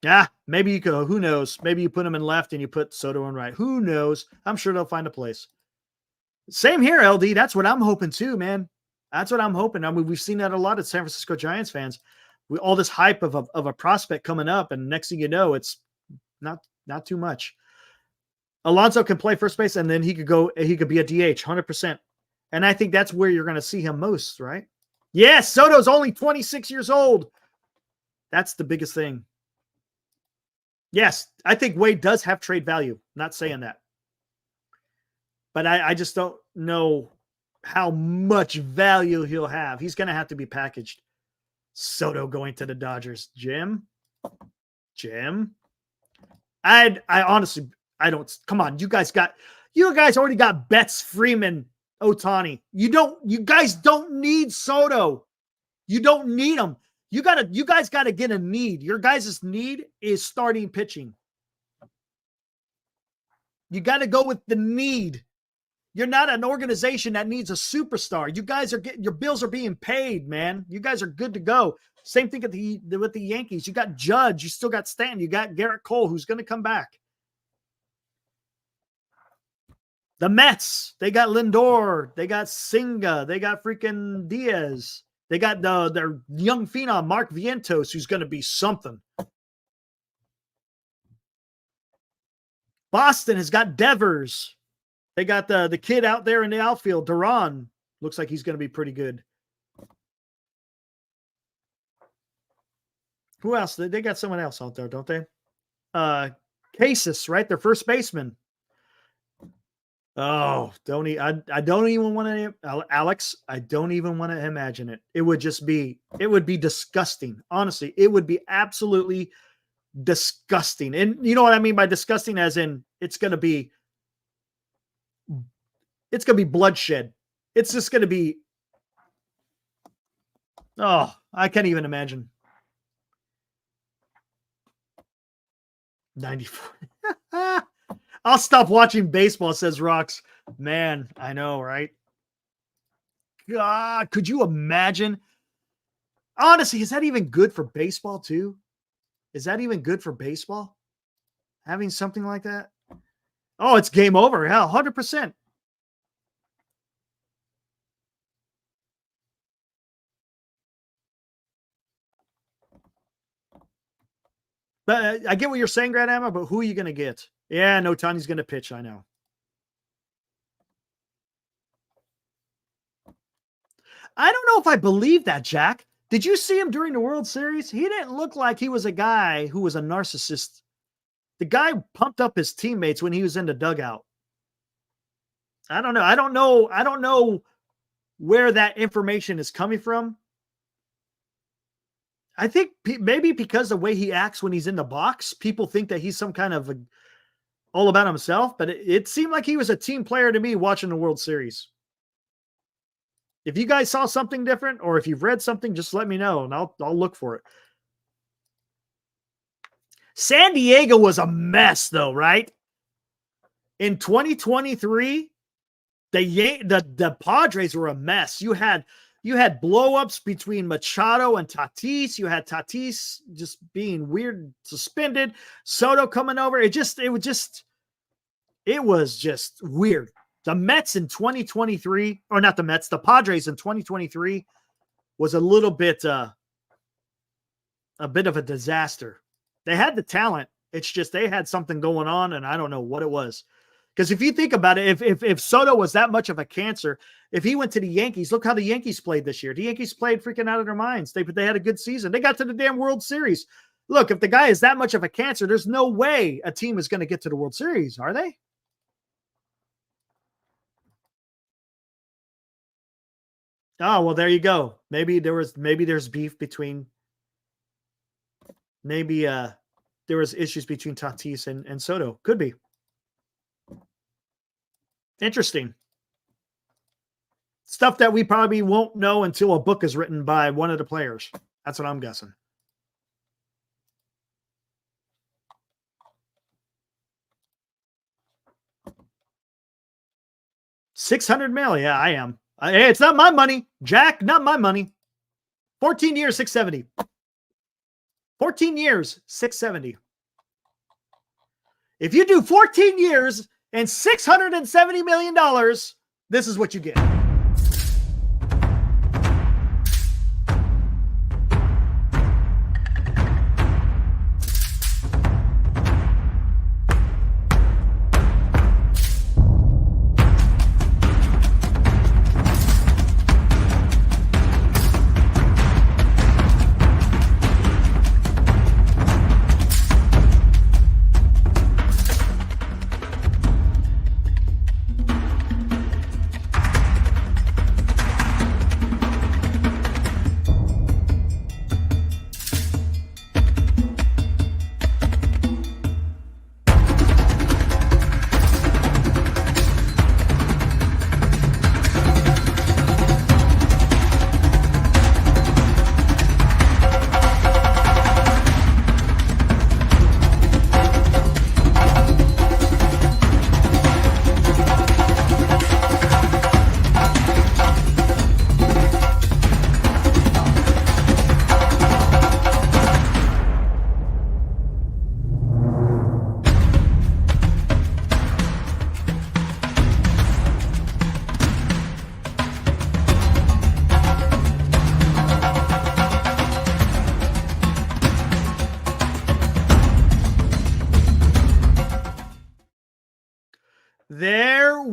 B: Yeah, maybe you could. Who knows? Maybe you put him in left and you put Soto in right. Who knows? I'm sure they'll find a place. Same here, LD. That's what I'm hoping too, man. That's what I'm hoping. I mean, we've seen that a lot of San Francisco Giants fans. All this hype of a prospect coming up, and next thing you know, it's not too much. Alonso can play first base, and then he could be a DH, 100%. And I think that's where you're going to see him most, right? Yes, Soto's only 26 years old. That's the biggest thing. Yes, I think Wade does have trade value. Not saying that. But I just don't know how much value he'll have. He's going to have to be packaged. Soto going to the Dodgers. Jim? I honestly, I don't. Come on, you guys already got Betts, Freeman, Ohtani. You guys don't need Soto. You don't need him. You guys got to get a need. Your guys' need is starting pitching. You got to go with the need. You're not an organization that needs a superstar. You guys are getting, your bills are being paid, man. You guys are good to go. Same thing with the Yankees. You got Judge. You still got Stanton. You got Garrett Cole, who's going to come back. The Mets, they got Lindor. They got Senga. They got freaking Diaz. They got their young phenom, Mark Vientos, who's going to be something. Boston has got Devers. They got the kid out there in the outfield, Duran. Looks like he's going to be pretty good. Who else? They got someone else out there, don't they? Casas, right? Their first baseman. Oh, I don't even want to, Alex, I don't even want to imagine it. It would be disgusting. Honestly, it would be absolutely disgusting. And you know what I mean by disgusting, as in it's going to be bloodshed. It's just going to be, oh, I can't even imagine. 94. I'll stop watching baseball, says Rox. Man, I know, right? God, could you imagine? Honestly, is that even good for baseball too? Is that even good for baseball? Having something like that? Oh, it's game over. Hell, 100%. But I get what you're saying, Grand Amma, but who are you going to get? Yeah, no, Tany's going to pitch. I know. I don't know if I believe that, Jack. Did you see him during the World Series? He didn't look like he was a guy who was a narcissist. The guy pumped up his teammates when he was in the dugout. I don't know. I don't know where that information is coming from. I think maybe because the way he acts when he's in the box, people think that he's some kind of all about himself, but it seemed like he was a team player to me watching the World Series. If you guys saw something different, or if you've read something, just let me know and I'll look for it. San Diego was a mess though, right? In 2023, the Padres were a mess. You had blow-ups between Machado and Tatis. You had Tatis just being weird, suspended. Soto coming over. It was just weird. The Mets in 2023, or not the Mets, the Padres in 2023 was a bit of a disaster. They had the talent. It's just they had something going on, and I don't know what it was. Because if you think about it, if Soto was that much of a cancer, if he went to the Yankees, look how the Yankees played this year. The Yankees played freaking out of their minds. They had a good season. They got to the damn World Series. Look, if the guy is that much of a cancer, there's no way a team is going to get to the World Series, are they? Oh, well, there you go. Maybe there's beef between, there was issues between Tatis and Soto. Could be. Interesting. Stuff that we probably won't know until a book is written by one of the players. That's what I'm guessing. $600 million. Yeah, I am. Hey, it's not my money, Jack. Not my money. 14 years, 670. 14 years, 670. If you do 14 years and $670 million, this is what you get.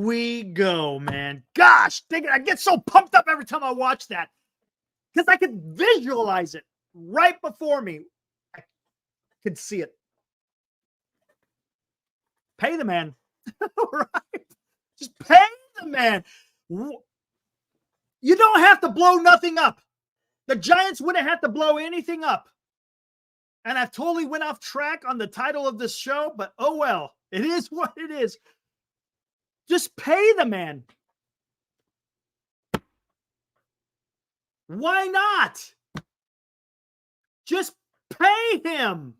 B: we go, man. Gosh, dang it, I get so pumped up every time I watch that because I can visualize it right before me. I can see it. Pay the man. Right? Just pay the man. You don't have to blow nothing up. The Giants wouldn't have to blow anything up. And I've totally went off track on the title of this show, but oh well. It is what it is. Just pay the man. Why not? Just pay him.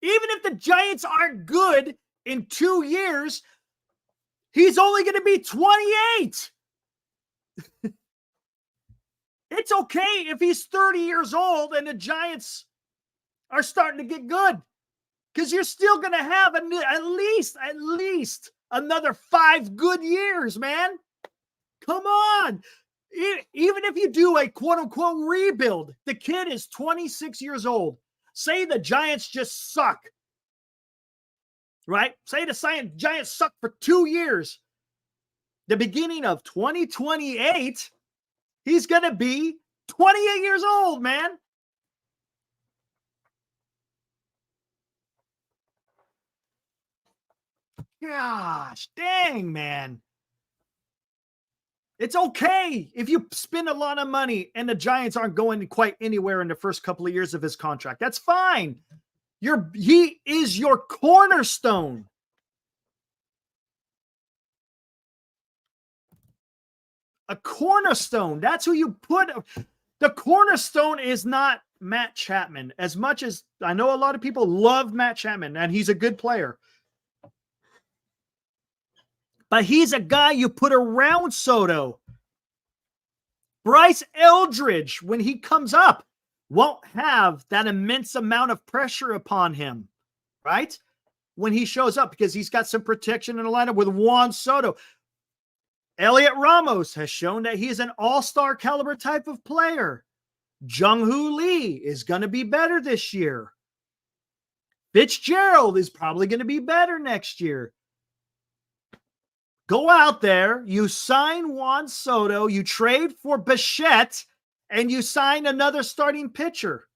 B: Even if the Giants aren't good in 2 years, he's only going to be 28. It's okay if he's 30 years old and the Giants are starting to get good, because you're still going to have at least another 5 good years, man. Come on. Even if you do a quote unquote rebuild, the kid is 26 years old. Say the Giants just suck, right? Say the Giants suck for 2 years. The beginning of 2028, he's going to be 28 years old, man. Gosh, dang, man. It's okay if you spend a lot of money and the Giants aren't going quite anywhere in the first couple of years of his contract. That's fine. He is your cornerstone. A cornerstone. That's who you put. The cornerstone is not Matt Chapman. As much as I know a lot of people love Matt Chapman, and he's a good player. But he's a guy you put around Soto. Bryce Eldridge, when he comes up, won't have that immense amount of pressure upon him, right? When he shows up, because he's got some protection in the lineup with Juan Soto. Elliot Ramos has shown that he's an all-star caliber type of player. Jung-Hoo Lee is going to be better this year. Fitzgerald is probably going to be better next year. Go out there, you sign Juan Soto, you trade for Bichette, and you sign another starting pitcher.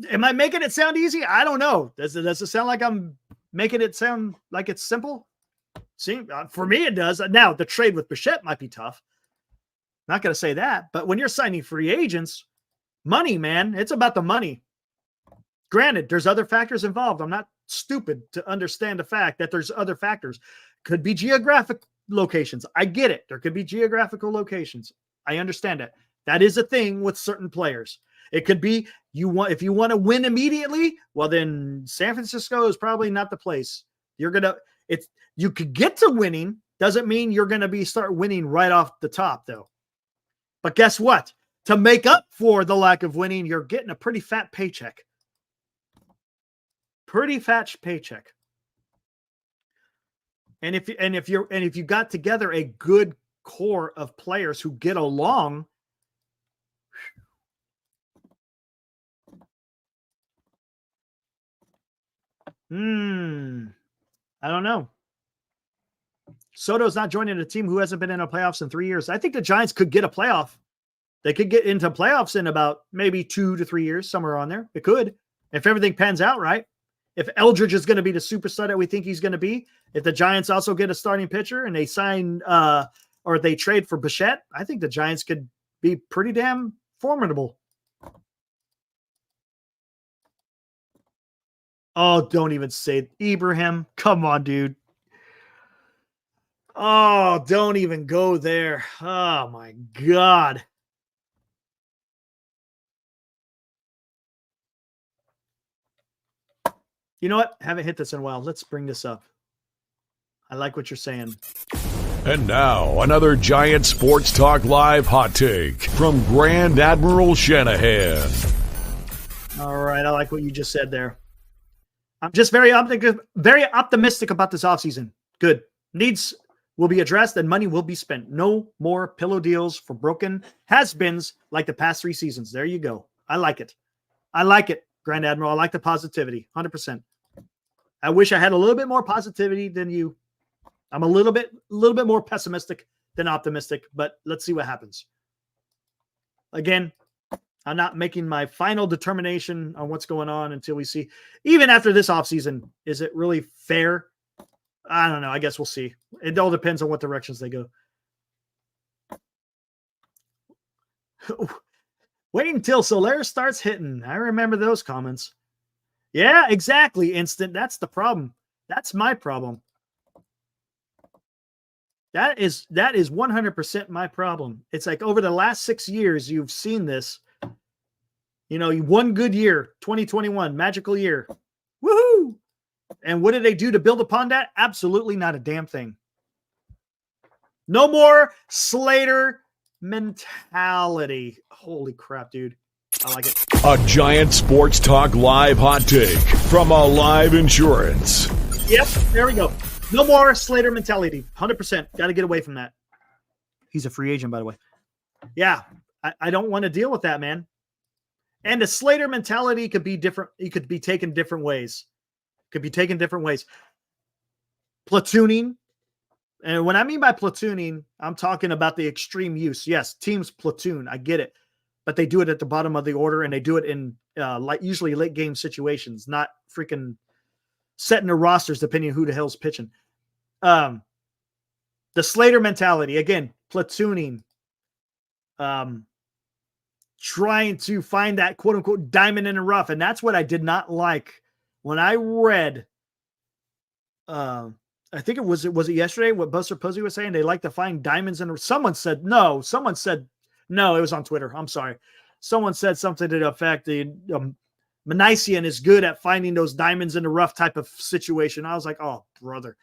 B: Am I making it sound easy? I don't know. Does it sound like I'm making it sound like it's simple? See, for me it does. Now, the trade with Bichette might be tough. Not going to say that, but when you're signing free agents, money, man, it's about the money. Granted, there's other factors involved. I'm not stupid to understand the fact that there's other factors. Could be geographic locations. I get it. There could be geographical locations. I understand it. That is a thing with certain players. It could be if you want to win immediately, well, then San Francisco is probably not the place. You could get to winning. Doesn't mean you're going to start winning right off the top, though. But guess what? To make up for the lack of winning, you're getting a pretty fat paycheck. Pretty fat paycheck. And if you got together a good core of players who get along, I don't know. Soto's not joining a team who hasn't been in a playoffs in 3 years. I think the Giants could get a playoff. They could get into playoffs in about maybe 2 to 3 years, somewhere on there. It could, if everything pans out right. If Eldridge is going to be the superstar that we think he's going to be, if the Giants also get a starting pitcher and they sign or they trade for Bichette, I think the Giants could be pretty damn formidable. Oh, don't even say it. Ibrahim. Come on, dude. Oh, don't even go there. Oh, my God. You know what? Haven't hit this in a while. Let's bring this up. I like what you're saying.
A: And now, another Giant Sports Talk Live hot take from Grand Admiral Shanahan.
B: All right. I like what you just said there. I'm just very optimistic about this offseason. Good. Needs will be addressed and money will be spent. No more pillow deals for broken has-beens like the past 3 seasons. There you go. I like it. I like it. Grand Admiral. I like the positivity, 100%. I wish I had a little bit more positivity than you. I'm a little bit more pessimistic than optimistic, but let's see what happens. Again, I'm not making my final determination on what's going on until we see. Even after this offseason, is it really fair? I don't know. I guess we'll see. It all depends on what directions they go. Wait until Soler starts hitting. I remember those comments. Yeah, exactly. Instant. That's the problem. That's my problem. That is 100% my problem. It's like over the last 6 years, you've seen this. You know, one good year, 2021, magical year. Woohoo! And what did they do to build upon that? Absolutely not a damn thing. No more Slater mentality. Holy crap, dude. I like it.
A: A Giant Sports Talk Live hot take from Alive Insurance.
B: Yep, there we go. No more Slater mentality. 100%. Got to get away from that. He's a free agent, by the way. Yeah, I don't want to deal with that, man. And the Slater mentality could be different. It could be taken different ways. Platooning. And when I mean by platooning, I'm talking about the extreme use. Yes, teams platoon. I get it. But they do it at the bottom of the order, and they do it in usually late game situations, not freaking setting their rosters depending on who the hell's pitching. The Slater mentality, again, platooning, trying to find that quote unquote diamond in the rough. And that's what I did not like when I read, I think was it yesterday what Buster Posey was saying? They like to find diamonds in. Someone said no, it was on Twitter. I'm sorry. Someone said something to the effect that Manician is good at finding those diamonds in the rough type of situation. I was like, oh, brother,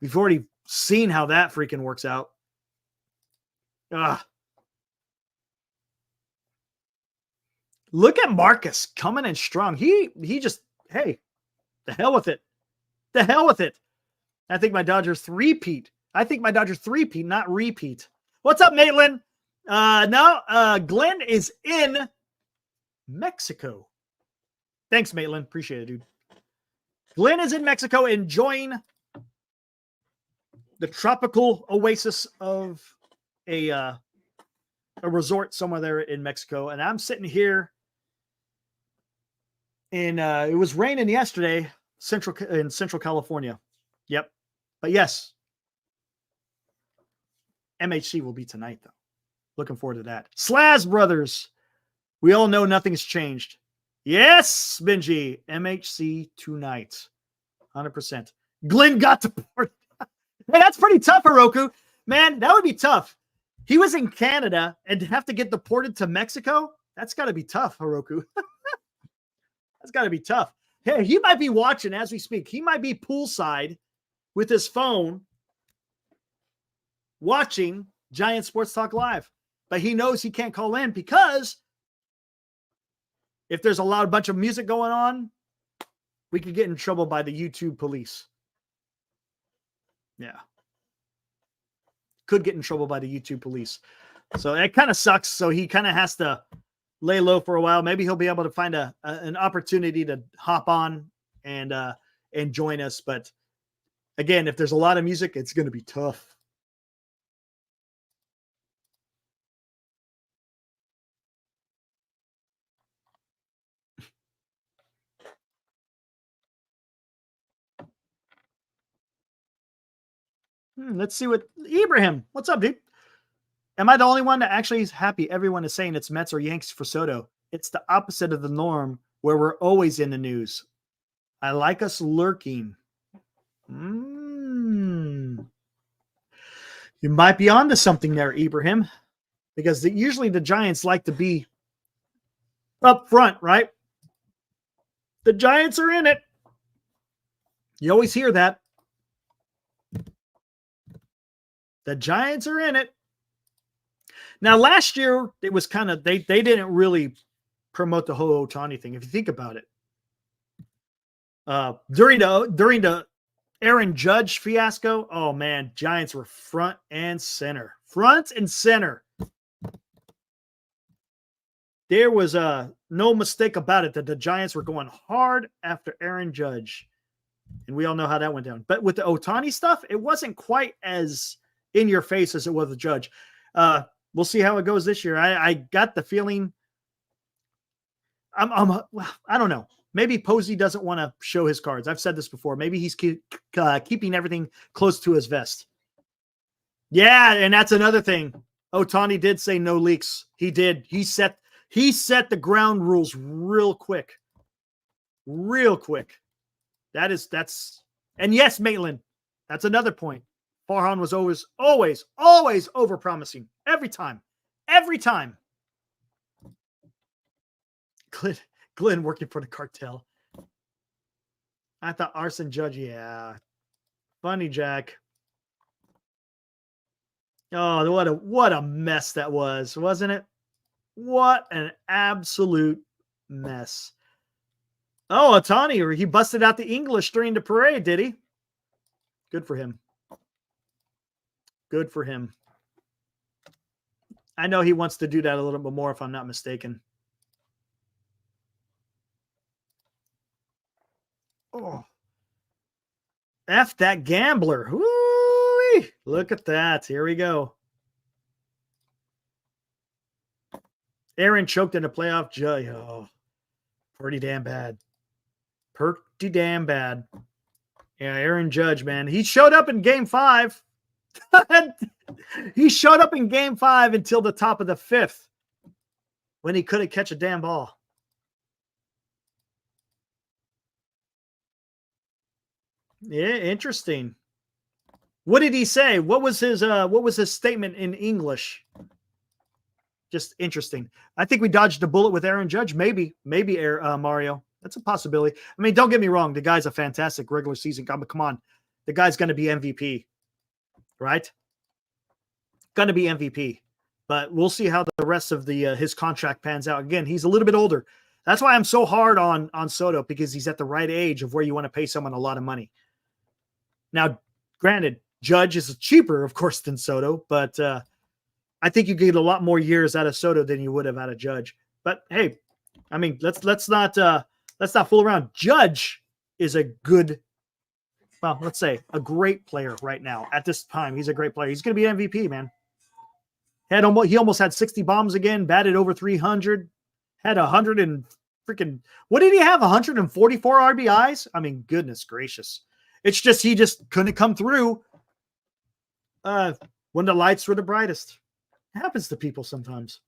B: we've already seen how that freaking works out. Look at Marcus coming in strong. He just, hey, the hell with it. The hell with it. I think my Dodgers three-peat. Not repeat. What's up, Maitland? Glenn is in Mexico. Thanks, Maitland. Appreciate it, dude. Glenn is in Mexico enjoying the tropical oasis of a resort somewhere there in Mexico. And I'm sitting here in, it was raining yesterday, in Central California. Yep. But yes, MHC will be tonight, though. Looking forward to that. Slaz Brothers. We all know nothing's changed. Yes, Benji. MHC tonight. 100%. Glenn got deported. Hey, that's pretty tough, Hiroku. Man, that would be tough. He was in Canada and to have to get deported to Mexico? That's got to be tough, Hiroku. That's got to be tough. Hey, he might be watching as we speak. He might be poolside with his phone watching Giant Sports Talk Live. But he knows he can't call in because if there's a loud bunch of music going on, we could get in trouble by the YouTube police. Yeah. Could get in trouble by the YouTube police. So it kind of sucks. So he kind of has to lay low for a while. Maybe he'll be able to find an opportunity to hop on and join us. But again, if there's a lot of music, it's going to be tough. Let's see what Ibrahim. What's up, dude? Am I the only one that actually is happy everyone is saying it's Mets or Yankees for Soto? It's the opposite of the norm where we're always in the news. I like us lurking. You might be onto something there, Ibrahim, because usually the Giants like to be up front, right? The Giants are in it. You always hear that. The Giants are in it. Now, last year, it was kind of, they didn't really promote the whole Ohtani thing, if you think about it. During the Aaron Judge fiasco, oh man, Giants were front and center. Front and center. There was no mistake about it that the Giants were going hard after Aaron Judge. And we all know how that went down. But with the Ohtani stuff, it wasn't quite as in your face as it was with Judge. We'll see how it goes this year. I got the feeling I don't know. Maybe Posey doesn't want to show his cards. I've said this before. Maybe he's keeping everything close to his vest. Yeah, and that's another thing. Ohtani did say no leaks. He did. He set the ground rules real quick. Real quick. And yes, Maitland, that's another point. Farhan was always overpromising. Every time. Glenn working for the cartel. I thought Arson Judge, yeah. Funny Jack. Oh, what a mess that was, wasn't it? What an absolute mess. Oh, Ohtani, he busted out the English during the parade, did he? Good for him. Good for him. I know he wants to do that a little bit more, if I'm not mistaken. Oh. F that gambler. Woo-wee. Look at that. Here we go. Aaron choked in a playoff. Oh, pretty damn bad. Pretty damn bad. Yeah, Aaron Judge, man. He showed up in game 5. He showed up in game 5 until the top of the 5th when he couldn't catch a damn ball. Yeah, interesting. What did he say? What was his statement in English? Just interesting. I think we dodged a bullet with Aaron Judge. Maybe Mario. That's a possibility. I mean, don't get me wrong. The guy's a fantastic regular season. Come on. The guy's going to be MVP, right? Going to be MVP. But we'll see how the rest of his contract pans out. Again, he's a little bit older. That's why I'm so hard on Soto, because he's at the right age of where you want to pay someone a lot of money. Now, granted, Judge is cheaper, of course, than Soto, but I think you get a lot more years out of Soto than you would have out of Judge. But hey, I mean, let's not fool around. Judge is a good, well, let's say a great player right now. At this time, he's a great player. He's going to be MVP, man. He almost had 60 bombs again, batted over 300, had 100 and freaking, what did he have? 144 RBIs? I mean, goodness gracious. It's just, he just couldn't come through when the lights were the brightest. It happens to people sometimes.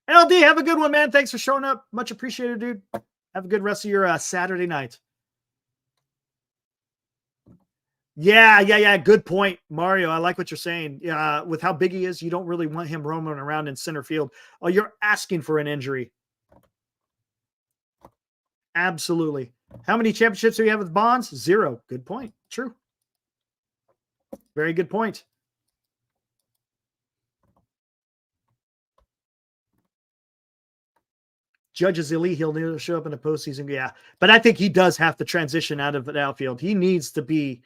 B: LD, have a good one, man. Thanks for showing up. Much appreciated, dude. Have a good rest of your Saturday night. Yeah. Good point, Mario. I like what you're saying. With how big he is, you don't really want him roaming around in center field. Oh, you're asking for an injury. Absolutely. How many championships do we have with Bonds? 0. Good point. True. Very good point. Judge is elite. He'll never show up in the postseason. Yeah. But I think he does have to transition out of the outfield. He needs to be,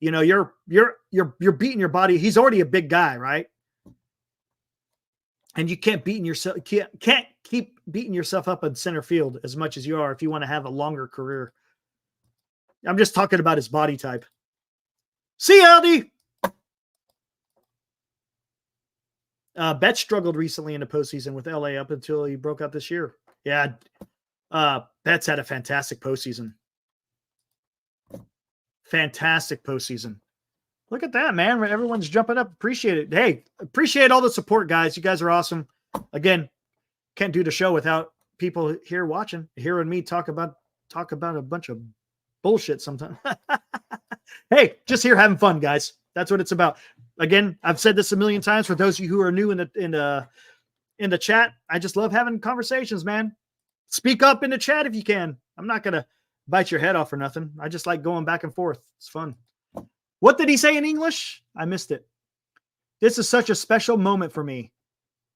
B: you're beating your body. He's already a big guy, right? And you can't keep beating yourself up in center field as much as you are if you want to have a longer career. I'm just talking about his body type. See you, LD. Betts struggled recently in the postseason with LA up until he broke out this year. Yeah. Betts had a fantastic postseason. Fantastic postseason. Look at that, man. Everyone's jumping up. Appreciate it. Hey, appreciate all the support, guys. You guys are awesome. Again, can't do the show without people here watching, hearing me talk about a bunch of bullshit sometimes. Hey, just here having fun, guys. That's what it's about. Again, I've said this a million times for those of you who are new in the chat. I just love having conversations, man. Speak up in the chat if you can. I'm not going to bite your head off or nothing. I just like going back and forth. It's fun. What did he say in English? I missed it. This is such a special moment for me.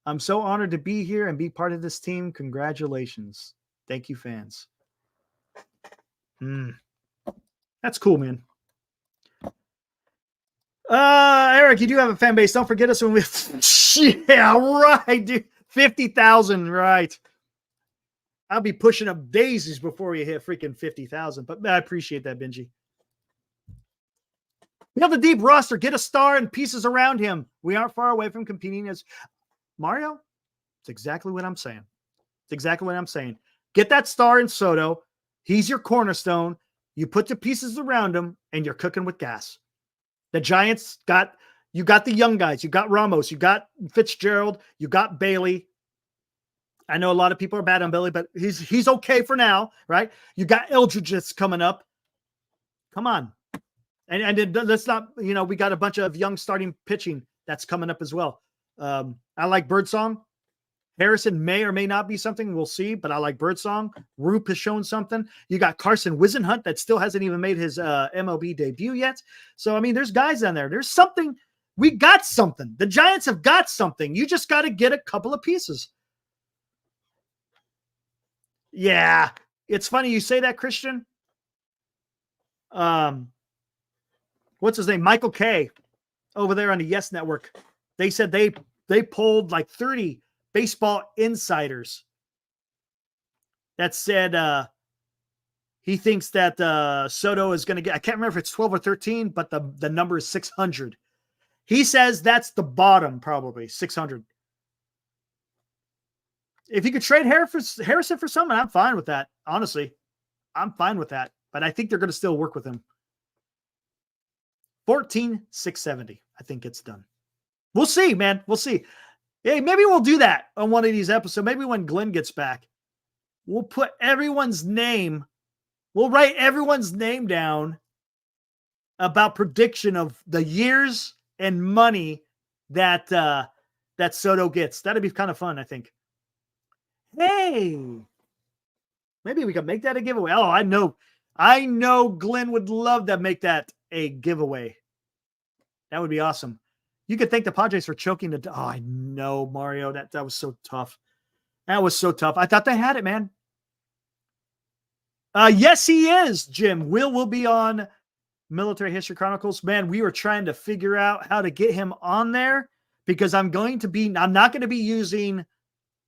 B: I'm so honored to be here and be part of this team. Congratulations. Thank you, fans. That's cool, man. Eric, you do have a fan base. Don't forget us when we... Yeah, right, dude. 50,000, right? I'll be pushing up daisies before you hit freaking 50,000. But I appreciate that, Benji. We have a deep roster. Get a star and pieces around him. We aren't far away from competing as Mario. It's exactly what I'm saying. It's exactly what I'm saying. Get that star in Soto. He's your cornerstone. You put the pieces around him, and you're cooking with gas. The Giants you got the young guys. You got Ramos. You got Fitzgerald. You got Bailey. I know a lot of people are bad on Bailey, but he's okay for now, right? You got Eldridge that's coming up. Come on. And let's not, we got a bunch of young starting pitching that's coming up as well. I like Birdsong. Harrison may or may not be something. We'll see, but I like Birdsong. Roop has shown something. You got Carson Wisenhunt that still hasn't even made his MLB debut yet. So, I mean, there's guys down there. There's something. We got something. The Giants have got something. You just got to get a couple of pieces. Yeah. It's funny you say that, Christian. What's his name? Michael K. over there on the Yes Network. They said they polled like 30 baseball insiders that said he thinks that Soto is going to get, I can't remember if it's 12 or 13, but the number is 600. He says that's the bottom, probably 600. If you could trade Harrison for someone, I'm fine with that. Honestly, I'm fine with that. But I think they're going to still work with him. 14,670. I think it's done. We'll see, man. We'll see. Hey, maybe we'll do that on one of these episodes. Maybe when Glenn gets back, we'll put everyone's name. We'll write everyone's name down about prediction of the years and money that Soto gets. That'd be kind of fun, I think. Hey, maybe we can make that a giveaway. Oh, I know Glenn would love to make that a giveaway. That would be awesome. You could thank the Padres for choking the. Oh, I know, Mario. That was so tough. That was so tough. I thought they had it, man. Yes, he is, Jim. Will be on Military History Chronicles. Man, we were trying to figure out how to get him on there because I'm not going to be using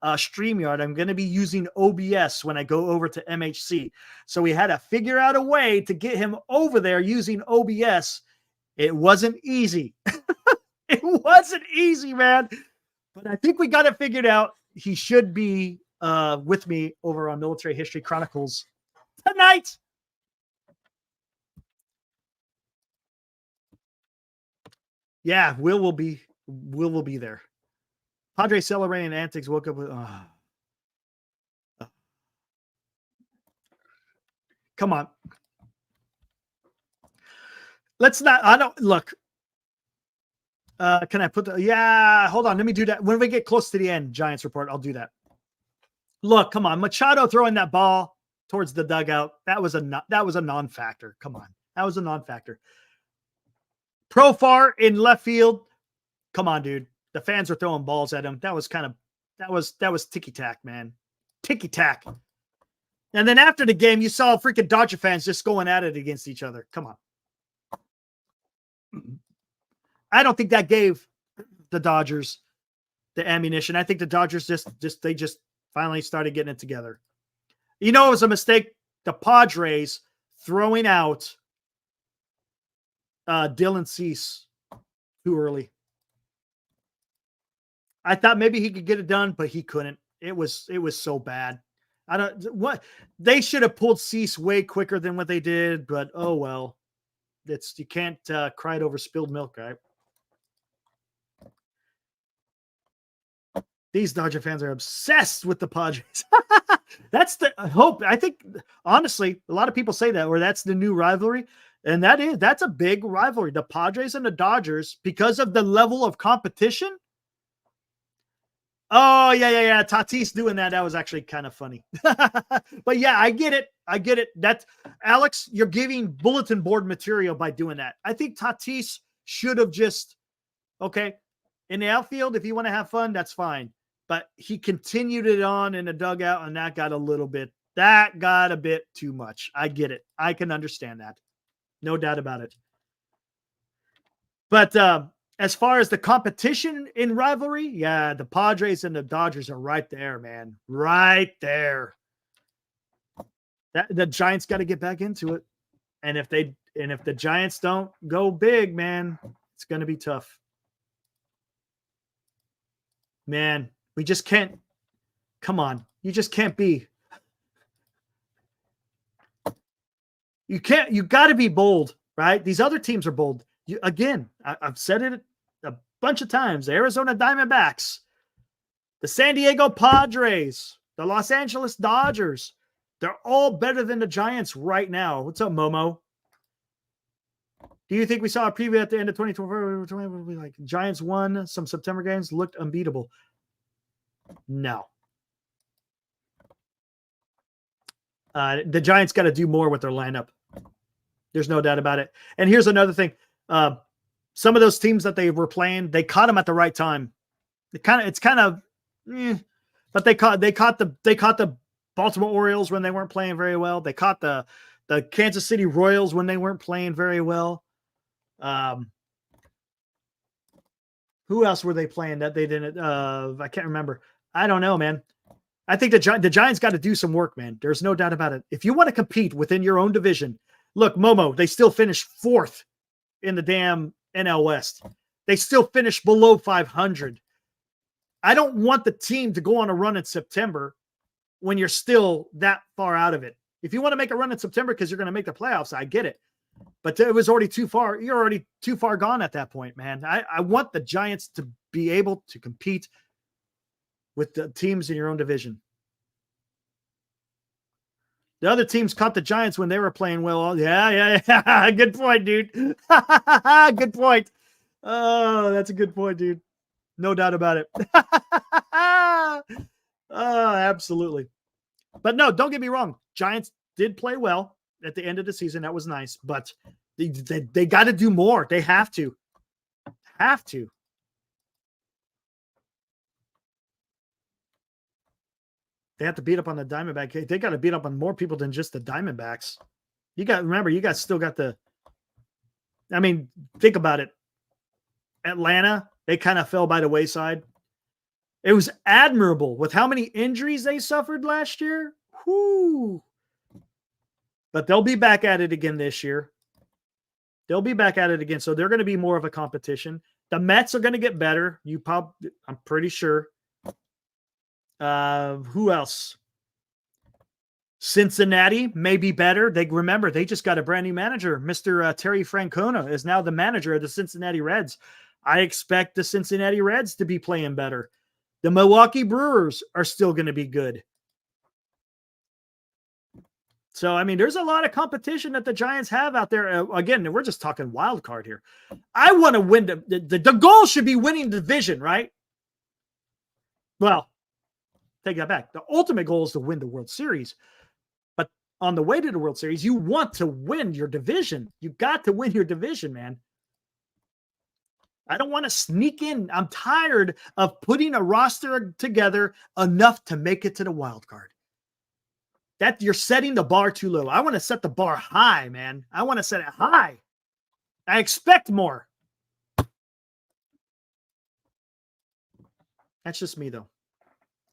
B: StreamYard. I'm going to be using OBS when I go over to MHC. So we had to figure out a way to get him over there using OBS. It wasn't easy. It wasn't easy, man. But I think we got it figured out. He should be with me over on Military History Chronicles tonight. Yeah, Will be there. Padres celebrating antics woke up with. Come on. Let's not. I don't look. Can I put hold on. Let me do that. When we get close to the end, Giants report, I'll do that. Look, come on. Machado throwing that ball towards the dugout. That was a non-factor. Come on. That was a non-factor. Profar in left field. Come on, dude. The fans are throwing balls at him. That was ticky-tack, man. Ticky-tack. And then after the game, you saw freaking Dodger fans just going at it against each other. Come on. I don't think that gave the Dodgers the ammunition. I think the Dodgers just finally started getting it together. It was a mistake. The Padres throwing out Dylan Cease too early. I thought maybe he could get it done, but he couldn't. It was so bad. They should have pulled Cease way quicker than what they did, but oh well. You can't cry it over spilled milk, right? These Dodger fans are obsessed with the Padres. That's the hope. I think, honestly, a lot of people say that, or that's the new rivalry. And that's a big rivalry. The Padres and the Dodgers, because of the level of competition. Oh, yeah. Tatis doing that. That was actually kind of funny. But yeah, I get it. That's Alex, you're giving bulletin board material by doing that. I think Tatis should have just, okay, in the outfield, if you want to have fun, that's fine. But he continued it on in the dugout, and that got a bit too much. I get it. I can understand that. No doubt about it. But as far as the competition in rivalry, yeah, the Padres and the Dodgers are right there, man. Right there. The Giants got to get back into it. And if the Giants don't go big, man, it's going to be tough. Man, we just can't. Come on. You just can't be. You got to be bold, right? These other teams are bold. I've said it a bunch of times. The Arizona Diamondbacks, the San Diego Padres, the Los Angeles Dodgers. They're all better than the Giants right now. What's up, Momo? Do you think we saw a preview at the end of 2024? Like Giants won some September games, looked unbeatable? No. The Giants got to do more with their lineup. There's no doubt about it. And here's another thing. Some of those teams that they were playing, they caught them at the right time. But they caught the Baltimore Orioles when they weren't playing very well. They caught the Kansas City Royals when they weren't playing very well. Who else were they playing that they didn't? I can't remember. I don't know, man. I think the Giants got to do some work, man. There's no doubt about it. If you want to compete within your own division, look, Momo, they still finished 4th in the damn NL West. They still finished below 500. I don't want the team to go on a run in September when you're still that far out of it. If you want to make a run in September because you're going to make the playoffs, I get it. But it was already too far. You're already too far gone at that point, man. I want the Giants to be able to compete with the teams in your own division. The other teams caught the Giants when they were playing well. Yeah. Good point, dude. Good point. Oh, that's a good point, dude. No doubt about it. Oh, absolutely. But no, don't get me wrong. Giants did play well at the end of the season. That was nice. But they got to do more. They have to. They have to beat up on the Diamondbacks. They got to beat up on more people than just the Diamondbacks. Remember, you guys still got think about it. Atlanta, they kind of fell by the wayside. It was admirable with how many injuries they suffered last year. Whoo. But they'll be back at it again this year. So they're going to be more of a competition. The Mets are going to get better. I'm pretty sure. Who else? Cincinnati may be better. They just got a brand new manager. Mr. Terry Francona is now the manager of the Cincinnati Reds. I expect the Cincinnati Reds to be playing better. The Milwaukee Brewers are still going to be good. So, there's a lot of competition that the Giants have out there. Again, we're just talking wild card here. I want to win. The goal should be winning the division, right? Well, take that back. The ultimate goal is to win the World Series. But on the way to the World Series, you want to win your division. You got to win your division, man. I don't want to sneak in. I'm tired of putting a roster together enough to make it to the wild card. That you're setting the bar too low. I want to set the bar high, man. I want to set it high. I expect more. That's just me, though.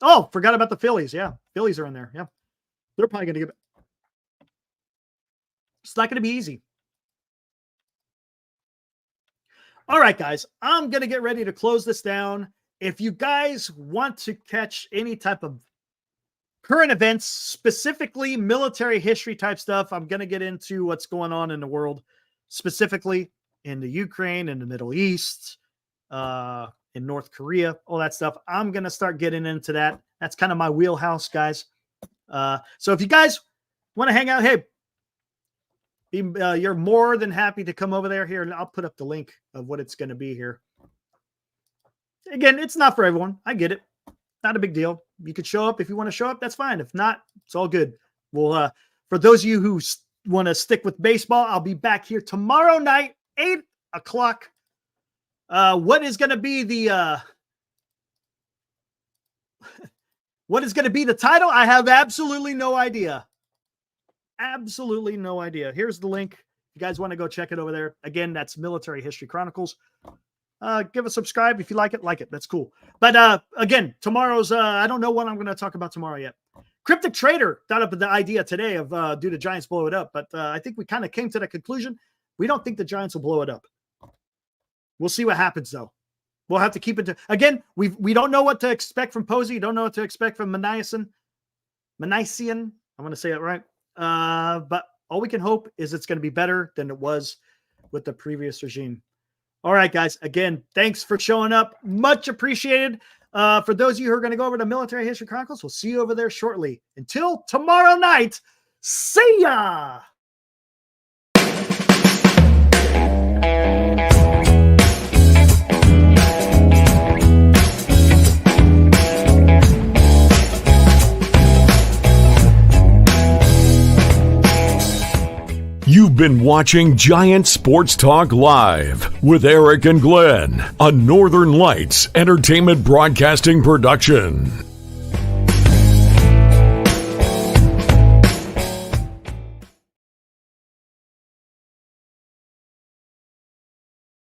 B: Oh, forgot about the Phillies. Yeah, Phillies are in there. Yeah, they're probably going to give it. It's not going to be easy. All right, guys, I'm going to get ready to close this down. If you guys want to catch any type of current events, specifically military history type stuff, I'm going to get into what's going on in the world, specifically in the Ukraine, in the Middle East, in North Korea, all that stuff. I'm going to start getting into that. That's kind of my wheelhouse, guys. So if you guys want to hang out, hey, you're more than happy to come over there here, and I'll put up the link of what it's going to be here. Again, it's not for everyone. I get it. Not a big deal. You could show up if you want to show up. That's fine. If not, it's all good. Well, for those of you who want to stick with baseball, I'll be back here tomorrow night, 8 o'clock. What is going to be the title? I have absolutely no idea. Absolutely no idea. Here's the link. If you guys want to go check it over there. Again, that's Military History Chronicles. Give a subscribe if you like it. That's cool. But again, tomorrow's I don't know what I'm going to talk about tomorrow yet. Cryptic Trader thought up the idea today of do the Giants blow it up, but I think we kind of came to the conclusion we don't think the Giants will blow it up. We'll see what happens though. We'll have to keep it. Again, we don't know what to expect from Posey. Don't know what to expect from Manassian. I'm going to say it right. But all we can hope is it's going to be better than it was with the previous regime. All right, guys. Again, thanks for showing up. Much appreciated. For those of you who are going to go over to Military History Chronicles, we'll see you over there shortly. Until tomorrow night, see ya!
A: You've been watching Giant Sports Talk Live with Eric and Glenn, a Northern Lights Entertainment Broadcasting production.